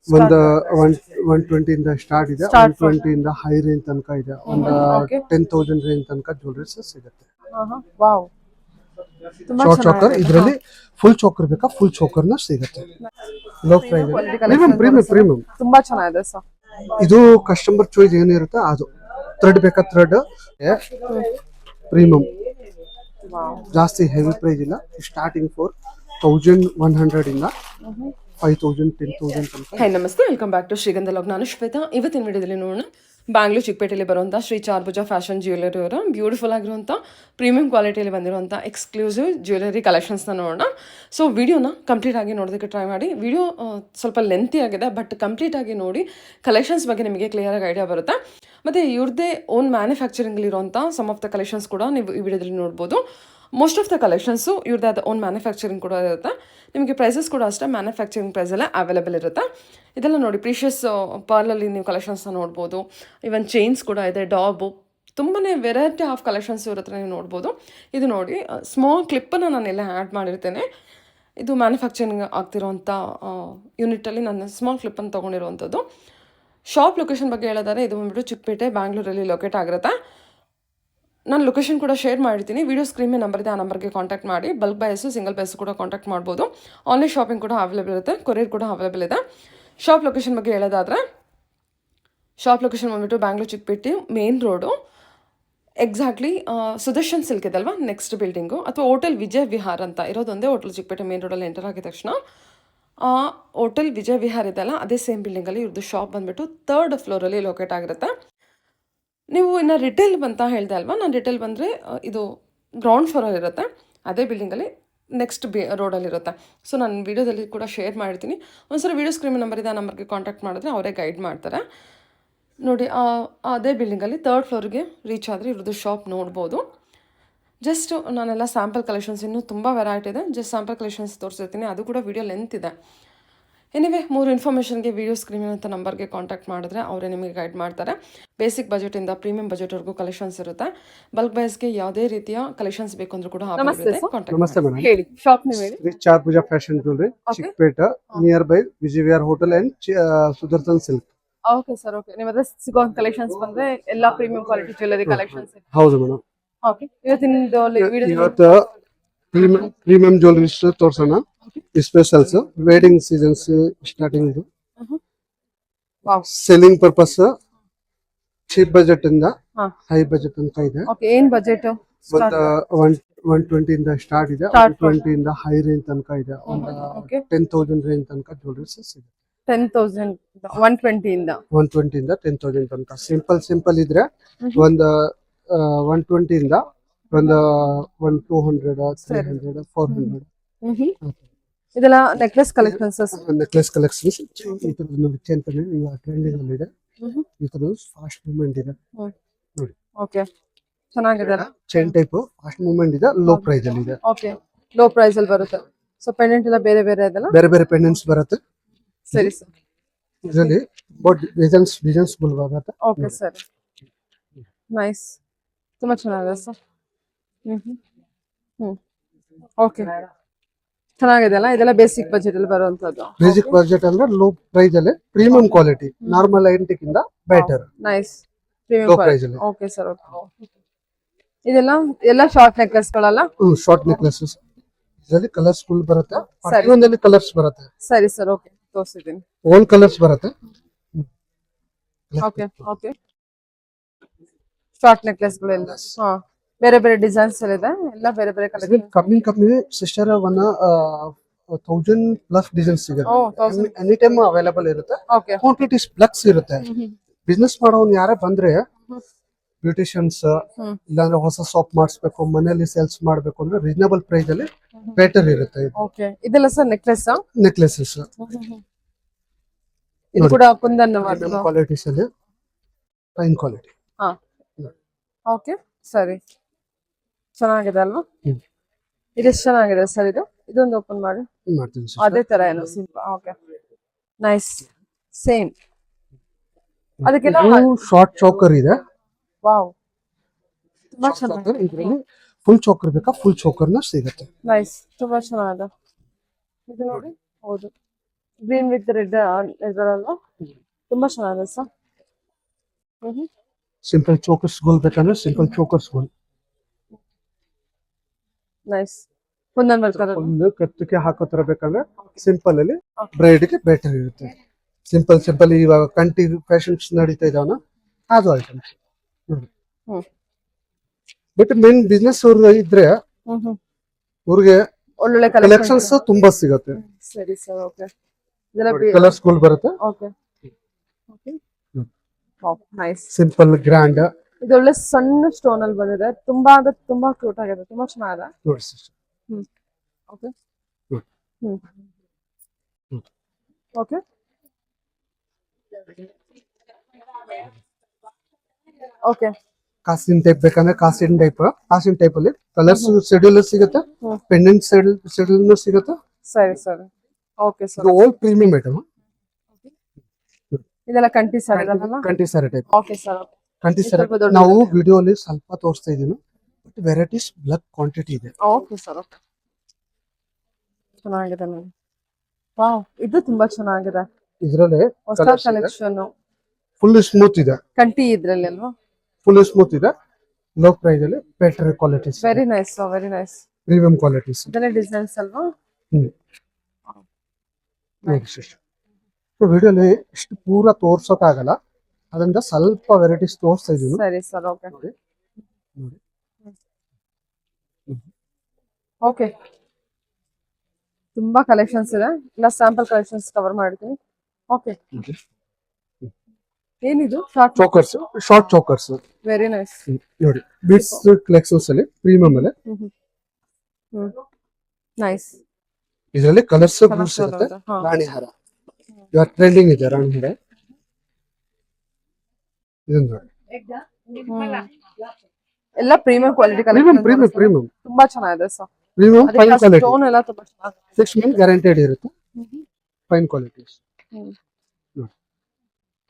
ಒಂದು 120 ಇಂದ ಸ್ಟಾರ್ಟ್ ಇದೆ. 120 ಇಂದ ಹೈ ರೇಂಜ್ ತನಕ ಇದೆ. ಒಂದು 10,000 ರೇಂಜ್ ತನಕ ಜ್ಯುವೆಲರೀಸ್ ಸಿಗುತ್ತೆ. ವಾವ್, ತುಂಬಾ ಶಾರ್ಟ್ ಚೋಕರ್, ಇದರಲ್ಲಿ ಫುಲ್ ಚೋಕರ್ ಬೇಕಾ ಫುಲ್ ಚೋಕರ್ ನ ಸಿಗುತ್ತೆ. ಲೋ ಪ್ರೈಸ್, ಪ್ರೀಮಿಯಂ ತುಂಬಾ ಚೆನ್ನಾಗಿದೆ ಸರ್. ಇದು ಕಸ್ಟಮರ್ ಚಾಯ್ಸ್ ಏನಿರುತ್ತೆ ಅದು. ಥ್ರೆಡ್ ಬೇಕಾ ಥ್ರೆಡ್, ಪ್ರೀಮಿಯಂ, ಜಾಸ್ತಿ ಹೆವಿ ಪ್ರೈಸ್ ಇಲ್ಲ. ಸ್ಟಾರ್ಟಿಂಗ್ 4,100 ಇಂದ 5,000 10,000 ತನಕ. ಹೈ ನಮಸ್ತೆ, ವೆಲ್ಕಮ್ ಬ್ಯಾಕ್ ಟು ಶ್ರೀಗಂಧ ಲಾಗ್. ನಾನು ಶ್ವೇತಾ. ಇವತ್ತಿನ ವಿಡಿಯೋದಲ್ಲಿ ನೋಡೋಣ ಬ್ಯಾಂಗ್ಳೂರು ಚಿಕ್ಕಪೇಟೆಯಲ್ಲಿ ಬರುವಂಥ ಶ್ರೀ ಚಾರ್ಭುಜ ಫ್ಯಾಷನ್ ಜ್ಯುವೆಲರಿ ಅವರ ಬ್ಯೂಟಿಫುಲ್ ಆಗಿರುವಂಥ ಪ್ರೀಮಿಯಂ ಕ್ವಾಲಿಟಿಯಲ್ಲಿ ಬಂದಿರುವಂಥ ಎಕ್ಸ್ಕ್ಲೂಸಿವ್ ಜ್ಯುವೆಲರಿ ಕಲೆಕ್ಷನ್ಸ್ನ ನೋಡೋಣ. ಸೊ ವಿಡಿಯೋನ ಕಂಪ್ಲೀಟ್ ಆಗಿ ನೋಡೋದಕ್ಕೆ ಟ್ರೈ ಮಾಡಿ. ವಿಡಿಯೋ ಸ್ವಲ್ಪ ಲೆಂತಿ ಆಗಿದೆ, ಬಟ್ ಕಂಪ್ಲೀಟ್ ಆಗಿ ನೋಡಿ ಕಲೆಕ್ಷನ್ಸ್ ಬಗ್ಗೆ ನಿಮಗೆ ಕ್ಲಿಯರಾಗಿ ಐಡಿಯಾ ಬರುತ್ತೆ. ಮತ್ತು ಇವ್ರದ್ದೇ ಓನ್ ಮ್ಯಾನುಫ್ಯಾಕ್ಚರಿಂಗಲ್ಲಿರುವಂಥ ಸಮ್ ಆಫ್ ದ ಕಲೆಕ್ಷನ್ಸ್ ಕೂಡ ನೀವು ಈ ವಿಡಿಯೋದಲ್ಲಿ ನೋಡ್ಬೋದು. ಮೋಸ್ಟ್ ಆಫ್ ದ ಕಲೆಕ್ಷನ್ಸು ಇವ್ರದ್ದು ಅದು ಓನ್ ಮ್ಯಾನುಫ್ಯಾಕ್ಚರಿಂಗ್ ಕೂಡ ಇರುತ್ತೆ. ನಿಮಗೆ ಪ್ರೈಸಸ್ ಕೂಡ ಅಷ್ಟೇ ಮ್ಯಾನುಫ್ಯಾಕ್ಚರಿಂಗ್ ಪ್ರೈಸಲ್ಲೇ ಅವೈಲೇಬಲ್ ಇರುತ್ತೆ. ಇದೆಲ್ಲ ನೋಡಿ, ಪ್ರೀಷಿಯಸ್ ಪರ್ಲಲ್ಲಿ ನೀವು ಕಲೆಕ್ಷನ್ಸ್ನ ನೋಡ್ಬೋದು. ಈವನ್ ಚೈನ್ಸ್ ಕೂಡ ಇದೆ, ಡಾಬು, ತುಂಬಾ ವೆರೈಟಿ ಆಫ್ ಕಲೆಕ್ಷನ್ಸ್ ಇವ್ರ ಹತ್ರ ನೀವು ನೋಡ್ಬೋದು. ಇದು ನೋಡಿ, ಸ್ಮಾಲ್ ಕ್ಲಿಪ್ಪನ್ನು ನಾನೆಲ್ಲ ಆ್ಯಡ್ ಮಾಡಿರ್ತೇನೆ. ಇದು ಮ್ಯಾನುಫ್ಯಾಕ್ಚರಿಂಗ್ ಆಗ್ತಿರೋಂಥ ಯೂನಿಟಲ್ಲಿ ನಾನು ಸ್ಮಾಲ್ ಕ್ಲಿಪ್ಪನ್ನು ತೊಗೊಂಡಿರುವಂಥದ್ದು. ಶಾಪ್ ಲೊಕೇಶನ್ ಬಗ್ಗೆ ಹೇಳೋದಾದ್ರೆ ಇದು ಬಂದ್ಬಿಟ್ಟು ಚಿಕ್ಕಪೇಟೆ, ಬ್ಯಾಂಗ್ಳೂರಲ್ಲಿ ಲೊಕೇಟ್ ಆಗಿರುತ್ತೆ. ನಾನು ಲೊಕೇಶನ್ ಕೂಡ ಶೇರ್ ಮಾಡಿರ್ತೀನಿ. ವಿಡಿಯೋ ಸ್ಕ್ರೀನ್ ಮೇಲೆ ನಂಬರ್ ಇದೆ, ಆ ನಂಬರ್ಗೆ ಕಾಂಟ್ಯಾಕ್ಟ್ ಮಾಡಿ. ಬಲ್ಕ್ ಬೈಸು, ಸಿಂಗಲ್ ಬೈಸು ಕೂಡ ಕಾಂಟ್ಯಾಕ್ಟ್ ಮಾಡ್ಬೋದು. ಆನ್ಲೈನ್ ಶಾಪಿಂಗ್ ಕೂಡ ಅವೈಲೇಬಲ್ ಇರುತ್ತೆ, ಕೊರಿಯರ್ ಕೂಡ ಅವೈಲೇಬಲ್ ಇದೆ. ಶಾಪ್ ಲೊಕೇಶನ್ ಬಗ್ಗೆ ಹೇಳೋದಾದರೆ, ಶಾಪ್ ಲೊಕೇಶನ್ ಬಂದ್ಬಿಟ್ಟು Bangalore Chickpet main road, exactly Sudarshan silk ಇದಲ್ವಾ ನೆಕ್ಸ್ಟ್ ಬಿಲ್ಡಿಂಗು, ಅಥವಾ ಹೋಟೆಲ್ ವಿಜಯ ವಿಹಾರ್ ಅಂತ ಇರೋದೊಂದೇ ಹೋಟೆಲ್ ಚಿಕ್ಕಪೇಟೆ ಮೇನ್ ರೋಡಲ್ಲಿ ಎಂಟರ್ ಆಗಿದ ತಕ್ಷಣ ಆ ಹೋಟೆಲ್ ವಿಜಯ ವಿಹಾರ್ ಇದೆಯಲ್ಲ, ಅದೇ ಸೇಮ್ ಬಿಲ್ಡಿಂಗಲ್ಲಿ ಇವ್ರದ್ದು ಶಾಪ್ ಬಂದ್ಬಿಟ್ಟು 3rd ಫ್ಲೋರಲ್ಲಿ ಲೊಕೇಟ್ ಆಗಿರುತ್ತೆ. ನೀವು ಇನ್ನು ರಿಟೇಲ್ ಅಂತ ಹೇಳಿದೆ ಅಲ್ವಾ, ನಾನು ರಿಟೇಲ್ ಬಂದರೆ ಇದು ಗ್ರೌಂಡ್ ಫ್ಲೋರಲ್ಲಿ ಇರುತ್ತೆ, ಅದೇ ಬಿಲ್ಡಿಂಗಲ್ಲಿ ನೆಕ್ಸ್ಟ್ ರೋಡಲ್ಲಿರುತ್ತೆ. ಸೊ ನಾನು ವೀಡಿಯೋದಲ್ಲಿ ಕೂಡ ಶೇರ್ ಮಾಡ್ತೀನಿ. ಒಂದ್ಸಲ ವೀಡಿಯೋ ಸ್ಕ್ರೀನ್ ನಂಬರ್ ಇದೆ, ಆ ನಂಬರ್ಗೆ ಕಾಂಟ್ಯಾಕ್ಟ್ ಮಾಡಿದ್ರೆ ಅವರೇ ಗೈಡ್ ಮಾಡ್ತಾರೆ. ನೋಡಿ, ಅದೇ ಬಿಲ್ಡಿಂಗಲ್ಲಿ 3rd ಫ್ಲೋರಿಗೆ ರೀಚ್ ಆದರೆ ಇವ್ರದ್ದು ಶಾಪ್ ನೋಡ್ಬೋದು. ಜಸ್ಟ್ ನಾನೆಲ್ಲ ಸ್ಯಾಂಪಲ್ ಕಲೆಕ್ಷನ್ಸ್, ಇನ್ನೂ ತುಂಬ ವೆರೈಟಿ ಇದೆ, ಜಸ್ಟ್ ಸ್ಯಾಂಪಲ್ ಕಲೆಕ್ಷನ್ಸ್ ತೋರಿಸಿರ್ತೀನಿ. ಅದು ಕೂಡ ವೀಡಿಯೋ ಲೆಂತ್ ಇದೆ. ಎನಿವೆ, ಮೂರು ಇನ್ಫಾರ್ಮೇಷನ್ಗೆ ವೀಡಿಯೋ ಸ್ಕ್ರೀನ್ ಅಂತ ನಂಬರ್ಗೆ ಕಾಂಟ್ಯಾಕ್ಟ್ ಮಾಡಿದ್ರೆ ಅವರೇ ನಿಮಗೆ ಗೈಡ್ ಮಾಡ್ತಾರೆ. ಬೇಸಿಕ್ ಬಜೆಟಿಂದ ಪ್ರೀಮಿಯಂ ಬಜೆಟ್ವರೆಗೂ ಕಲೆಕ್ಷನ್ಸ್ ಇರುತ್ತೆ. ಬಲ್ಕ್ ಬೈಸ್ಗೆ ಯಾವುದೇ ರೀತಿಯ ಕಲೆಕ್ಷನ್ಸ್ ಬೇಕು ಅಂದ್ರೂ ಕೂಡ ನಮಸ್ತೆ ಮೇಡಮ್, ಹೇಳಿ. ಶಾಪ್ ನೇಮ್ ಹೇಳಿ. Shri Charbhuja fashion jewellery, Chickpet, near by Vijaya Vihar hotel and Sudarshan silk. Okay sir, okay. ನಿಮ್ಮ ಹತ್ರ ಸಿಗೋ ಕಲೆಕ್ಷನ್ಸ್ ಬಂದ್ರೆ ಎಲ್ಲ ಪ್ರೀಮಿಯಂ ಕ್ವಾಲಿಟಿ ಜ್ಯುವೆಲರಿ ಕಲೆಕ್ಷನ್ಸ್ ಇದೆ. ಹೌದು ಮೇಡಮ್. ಓಕೆ, ಇವತ್ತು ಪ್ರೀಮಿಯಂ ಜ್ಯುವೆಲರೀಸ್ ತೋರ್ಸೋಣ. Specials wedding seasons starting, selling purpose, cheap budget ಇಂದ ಹೈ ಬಜೆಟ್ ಅಂತ ಇದೆ. ಓಕೆ, ಏನ್ ಬಜೆಟ್? ಒಂದು 120 ಇಂದ ಸ್ಟಾರ್ಟ್ ಇದೆ. 120 ಇಂದ ಹೈ ರೇಂಜ್ ತನಕ ಇದೆ. ಒಂದು 10,000 ರೇಂಜ್ ತನಕ ಜ್ಯುವೆಲರೀಸ್ ಸಿಗುತ್ತೆ. 10,000 120 ಇಂದ 10,000 ತನಕ. ಸಿಂಪಲ್ ಇದ್ರೆ ಒಂದು 120 ಇಂದ ಒಂದು 200 300 400. ಇದೆಲ್ಲ ನೆಕ್ಲೆಸ್ ಕಲೆಕ್ಷನ್ಸ್. ನೆಕ್ಲೆಸ್ ಕಲೆಕ್ಷನ್ಸ್ ನೋಡಿ, ಚೈನ್ ಟ್ರೆಂಡಿಂಗ್ ಅಲ್ಲಿ ಇದೆ. ಈ ತರ ಫಾಸ್ಟ್ ಮೂವ್ಮೆಂಟ್ ಇದೆ ನೋಡಿ. ಓಕೆ, ಚೆನ್ನಾಗಿದೆ. ಚೈನ್ ಟೈಪ್ ಫಾಸ್ಟ್ ಮೂವ್ಮೆಂಟ್ ಇದೆ, ಲೋ ಪ್ರೈಸ್ ಅಲ್ಲಿ ಇದೆ. ಓಕೆ, ಲೋ ಪ್ರೈಸ್ ಅಲ್ಲಿ ಬರುತ್ತೆ. ಸೊ ಪೆಂಡೆಂಟ್ ಎಲ್ಲ ಬೇರೆ ಬೇರೆ ಇದೆಲ್ಲ, ಬೇರೆ ಪೆಂಡೆಂಟ್ಸ್ ಬರುತ್ತೆ. ಸರಿ ಸರ್. ಇದರಲ್ಲಿ ಡಿಸೈನ್ಸ್ ಬರುತ್ತೆ. ಓಕೆ ಸರ್, ನೈಸ್, ತುಂಬಾ ಚೆನ್ನಾಗಿದೆ ಸರ್. ಓಕೆ, ಚೆನ್ನಾಗಿದೆ ಅಲ್ಲ. ಇದೆಲ್ಲ ಬೇಸಿಕ್ ಬಜೆಟ್ ಅಲ್ಲಿ ಬರುವಂತದ್ದು. ಬೇಸಿಕ್ ಬಜೆಟ್ ಅಂದ್ರೆ ಲೋ ಪ್ರೈಸ್ ಅಲ್ಲಿ ಪ್ರೀಮಿಯಂ ಕ್ವಾಲಿಟಿ, ನಾರ್ಮಲ್ ಆಂಟಿಕ್ ಇಂದ better. Nice, premium quality. Okay sir, okay. ಇದೆಲ್ಲ ಎಲ್ಲ ಶಾರ್ಟ್ ನೆಕ್ಲೆಸ್ ಗಳಲ್ಲ? Short necklaces. ಇದರಲ್ಲಿ ಕಲರ್ಸ್ ಫುಲ್ ಬರುತ್ತೆ, ಪ್ರತಿಯೊಂದರಲ್ಲಿ ಕಲರ್ಸ್ ಬರುತ್ತೆ. ಸರಿ ಸರ್, ಓಕೆ, ತೋರಿಸ್ತೀನಿ. ಓಲ್ ಕಲರ್ಸ್ ಬರುತ್ತೆ. ಓಕೆ ಓಕೆ, ಶಾರ್ಟ್ ನೆಕ್ಲೆಸ್ ಗಳೆಲ್ಲ ಬೇರೆ ಬೇರೆ ಡಿಸೈನ್ಸ್ ಇದೆ, ಎಲ್ಲ ಬೇರೆ ಬೇರೆ ಕಲರ್. ಕಮ್ಮಿ ಸಿಸ್ಟರ್ 1,000+ ಡಿಸೈನ್ಸ್ ಸಿಗುತ್ತೆ. ಎನಿ ಟೈಮ್ ಅವೈಲೇಬಲ್ ಇರುತ್ತೆ. ಕ್ವಾಂಟಿಟೀಸ್ ಫ್ಲೆಕ್ಸ್ ಇರುತ್ತೆ. ಬಿಸ್ನೆಸ್ ಮಾಡೋನ್ ಯಾರೇ ಬಂದ್ರೆ, ಬ್ಯೂಟಿಷಿಯನ್ಸ್ ಇಲ್ಲಾಂದ್ರೆ ಹೊಸ ಶಾಪ್ ಮಾಡಿಸ್ಬೇಕು, ಮನೆಯಲ್ಲಿ ಸೇಲ್ಸ್ ಮಾಡ್ಬೇಕು ಅಂದ್ರೆ ರೀಸನಬಲ್ ಪ್ರೈಸ್ ಅಲ್ಲಿ ಬೆಟರ್ ಇರುತ್ತೆ. ಓಕೆ, ಇದೆಲ್ಲ ಸರ್ ನೆಕ್ಲೆಸಸ್. ಇದು ಕೂಡ ಕುಂದನ್ ಕ್ವಾಲಿಟೀಸ್ ಅಲ್ಲಿ ಫೈನ್ ಕ್ವಾಲಿಟಿ. ಓಕೆ, ಸರಿ, ಚೆನ್ನಾಗಿದೆ ಅಲ್ವಾ? ಇದೆಷ್ಟು ಚೆನ್ನಾಗಿದೆ ಸರ್. ಇದೊಂದು ಓಪನ್ ಮಾಡಿ ಮಾಡ್ತೀನಿ. ಅದೇ ತರ ಏನು ಸಿಂಪಲ್. Okay, nice, same. ಅದಕ್ಕೆಲ್ಲ ಶಾರ್ಟ್ ಚೋಕರ್ ಇದೆ. ವಾವ್, ತುಂಬಾ ಚೆನ್ನಾಗಿದೆ. ಇದರಲ್ಲಿ ಫುಲ್ ಚೋಕರ್ ಬೇಕಾ ಫುಲ್ ಚೋಕರ್ ನ ಸಿಗುತ್ತೆ. ನೈಸ್, ತುಂಬಾ ಚೆನ್ನಾಗಿದೆ. ಇದು ನೋಡಿ, ಹೌದು, ಗ್ರೀನ್ ವಿತ್ ರೆಡ್ ಇದರಲ್ಲ ತುಂಬಾ ಚೆನ್ನಾಗಿದೆ ಸರ್. ಸಿಂಪಲ್ ಚೋಕರ್ಸ್ ಗೋಲ್ ಬೇಕಂದ್ರೆ ಸಿಂಪಲ್ ಚೋಕರ್ಸ್ ಗೋಲ್. ನೈಸ್. ಕುಂದನ್ ಬರ್ತಾರೆ. ಫುಲ್ ಕತ್ತಿಗೆ ಹಾಕೋ ತರ ಬೇಕಂದ್ರೆ ಸಿಂಪಲ್ ಅಲ್ಲಿ ಬ್ರೈಡ್ಗೆ ಬೆಟರ್ ಇರುತ್ತೆ. ಸಿಂಪಲ್ ಇವಾಗ ಕಂಟಿ ಫ್ಯಾಷನ್ಸ್ ನಡೀತಾ ಇದಾವನ ಅದು ಐಟಮ್ಸ್ ನೋಡಿ. ಬಟ್ ಮೇನ್ ಬಿಸ್ನೆಸ್ ಅವ್ರು ಇದ್ರೆ ಅವ್ರಿಗೆ ಒಳ್ಳೊಳ್ಳೆ ಕಲೆಕ್ಷನ್ಸ್ ತುಂಬಾ ಸಿಗುತ್ತೆ. ಸರಿ ಸರ್. ಓಕೆ. ಇದೆಲ್ಲ ಕಲರ್ಸ್ ಗೋಲ್ ಬರುತ್ತೆ. Okay okay. Nice. Simple grand ಇದು ಒಳ್ಳೆ ಸಣ್ಣ ಸ್ಟೋನ್ ಅಲ್ಲಿ ಬಂದಿದೆ. ತುಂಬಾ ಅಂದ್ರೆ ತುಂಬಾ ಕ್ಯೂಟ್ ಆಗಿದೆ. ತುಂಬಾ ಚೆನ್ನಾಗಿದೆ. ನೋಡಿ sister. Okay. Hmm. Okay. Okay. ಕಾಸಿನ್ ಟೈಪ್ ಬೇಕಂದ್ರೆ ಕಾಸಿನ್ ಟೈಪ್ ಅಲ್ಲಿ ಕಲರ್ಸ್ ಶೆಡ್ಯೂಲ್ ಸಿಗುತ್ತೆ. ಪೆಂಡೆಂಟ್ ಶೆಡ್ಯೂಲ್ ಸಿಗುತ್ತೆ. ಸರಿ ಸರಿ. Okay sir. ಇದು ಓಲ್ಡ್ ಪ್ರೀಮಿಯಂ ಐಟಮ್. ಇದೆಲ್ಲ ಕಂಟಿ ಸಾರಿ ಇದಲ್ಲ. ಕಂಟಿ ಸಾರಿ ಟೈಪ್. Okay sir. ಕಂಟಿ ಸಾರಿ ನಾವು ವಿಡಿಯೋ ಅಲ್ಲಿ ಸ್ವಲ್ಪ ತೋರಿಸ್ತಾ ಇದೀನಿ. ಬಟ್ ವೆರೈಟೀಸ್ ಬ್ಲಾಕ್ ಕ್ವಾಂಟಿಟಿ ಇದೆ. Okay sir. ಓಕೆ. ಚೆನ್ನಾಗಿದೆ ನೋಡಿ. ವಾವ್, ಇದು ತುಂಬಾ ಚೆನ್ನಾಗಿದೆ. ಇದರಲ್ಲಿ ಹೊಸ ಕಲೆಕ್ಷನ್. ಫುಲ್ ಸ್ಮೂತ್ ಇದೆ. ಕಂಟಿ ಇದ್ರಲ್ಲಿ ಅಲ್ವಾ? ಫುಲ್ ಸ್ಮೂತ್ ಇದೆ. ಲೋ ಪ್ರೈಸ್ ಅಲ್ಲಿ better qualities. Very nice. Very nice. Premium qualities. ಇದೆಲ್ಲ ಡಿಸೈನ್ಸ್ ಅಲ್ವಾ? ವಿಡಿಯೋಲಿ ಇಷ್ಟು ಪೂರ ತೋರ್ಸೋಕ್ಕಾಗಲ್ಲ, ಅದರಿಂದ ಸ್ವಲ್ಪ ವೆರೈಟೀಸ್ ತೋರಿಸ್ತಾ ಇದೀನಿ. ಸರಿ ಸರ್. ಓಕೆ. ನೋಡಿ. ಓಕೆ. ತುಂಬಾ ಕಲೆಕ್ಷನ್ಸ್ ಇದೆ. ಇಲ್ಲ ಸ್ಯಾಂಪಲ್ ಕಲೆಕ್ಷನ್ಸ್ ಕವರ್ ಮಾಡ್ತೀನಿ. ಓಕೆ. ಏನಿದು? Short chokers. Very nice. ನೋಡಿ ಬೀಟ್ಸ್ ಕಲೆಕ್ಷನ್ಸ್ ಅಲ್ಲಿ ಪ್ರೀಮಿಯಂ ಅಲ್ಲಿ ನೈಸ್. ಇದರಲ್ಲಿ ಕಲರ್ಸ್ ಇರುತ್ತೆ. ರಾಣಿ ಹಾರ ಇವಾಗ ಟ್ರೆಂಡಿಂಗ್ ಇದೆ. ರಾಣಿ ಹಾರ ಇದನ್ನ ನೋಡಿ. ಎಲ್ಲ ಪ್ರೀಮಿಯಂ ಕ್ವಾಲಿಟಿ ಪ್ರೀಮಿಯಂ ಕಲೆಕ್ಷನ್. ತುಂಬಾ ಚೆನ್ನಾಗಿದೆ sir. Premium fine quality. Stone ಎಲ್ಲ ತುಂಬಾ ಚೆನ್ನಾಗಿದೆ. 6 ಮಂತ್ ಗ್ಯಾರಂಟೆಡ್ ಇರುತ್ತೆ. Fine qualities.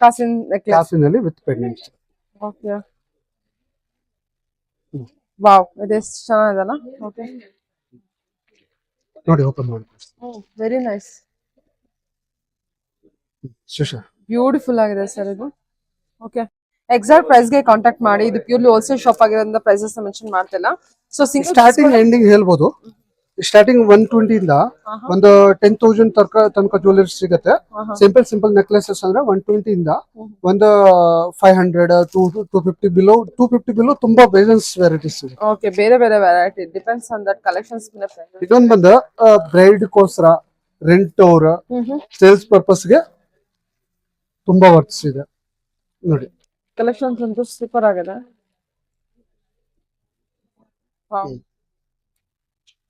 ಕಾಸಿನ್ ನೆಕ್ಲೆಸ್. ಕಾಸಿನಲ್ಲಿ ವಿತ್ ಪೆಂಡೆಂಟ್. ಓಕೆ. ವಾವ್, ಇದು ಎಷ್ಟು ಚೆನ್ನಾಗಿದೆಲ್ಲ. ಓಕೆ. ನೋಡಿ ಓಪನ್ ಮಾಡಿ. Very nice. ಶುಶಾ ಬ್ಯೂಟಿಫುಲ್ ಆಗಿದೆ ಸರ್ ಇದು. ಓಕೆ. ಎಕ್ಸಾಕ್ಟ್ ಪ್ರೈಸ್ ಗೆ ಕಾಂಟ್ಯಾಕ್ಟ್ ಮಾಡಿ. ಇದು ಪ್ಯೂರ್ಲಿ ಹೋಲ್ಸೇಲ್ ಶಾಪ್ ಆಗಿರೋದ್ರಿಂದ ಪ್ರೈಸಸ್ ಮೆನ್ಷನ್ ಮಾಡ್ತಿಲ್ಲ. ಸೊ ಸ್ಟಾರ್ಟಿಂಗ್ ಎಂಡಿಂಗ್ ಹೇಳ್ಬೋದು. ಸ್ಟಾರ್ಟಿಂಗ್ 120 ಇಂದ ಒಂದು 10,000 ತನಕ ಜ್ಯುವೆಲರಿ ಸಿಗುತ್ತೆ. ಸಿಂಪಲ್ ನೆಕ್ಲೆಸಸ್ ಅಂದ್ರೆ 120 ಇಂದ ಒಂದು 500 250 ಬಿಲೋ ತುಂಬಾ ಬೇಜನ್ಸ್ ವೆರೈಟೀಸ್ ಇದೆ. ಓಕೆ. ಬೇರೆ ಬೇರೆ variety depends on that collections. ಇದೊಂದು ಬಂದು ಬ್ರೈಡ್ ಕೋಸ್ಕರ, ರೆಂಟ್ ಅವರ ಸೇಲ್ಸ್ ಪರ್ಪಸ್ ಗೆ ತುಂಬಾ ವರ್ಕ್ಸ್ ಇದೆ. ನೋಡಿ ಕಲೆಕ್ಷನ್ಸ್ ಅಂತೂ ಸೂಪರ್ ಆಗಿದೆ.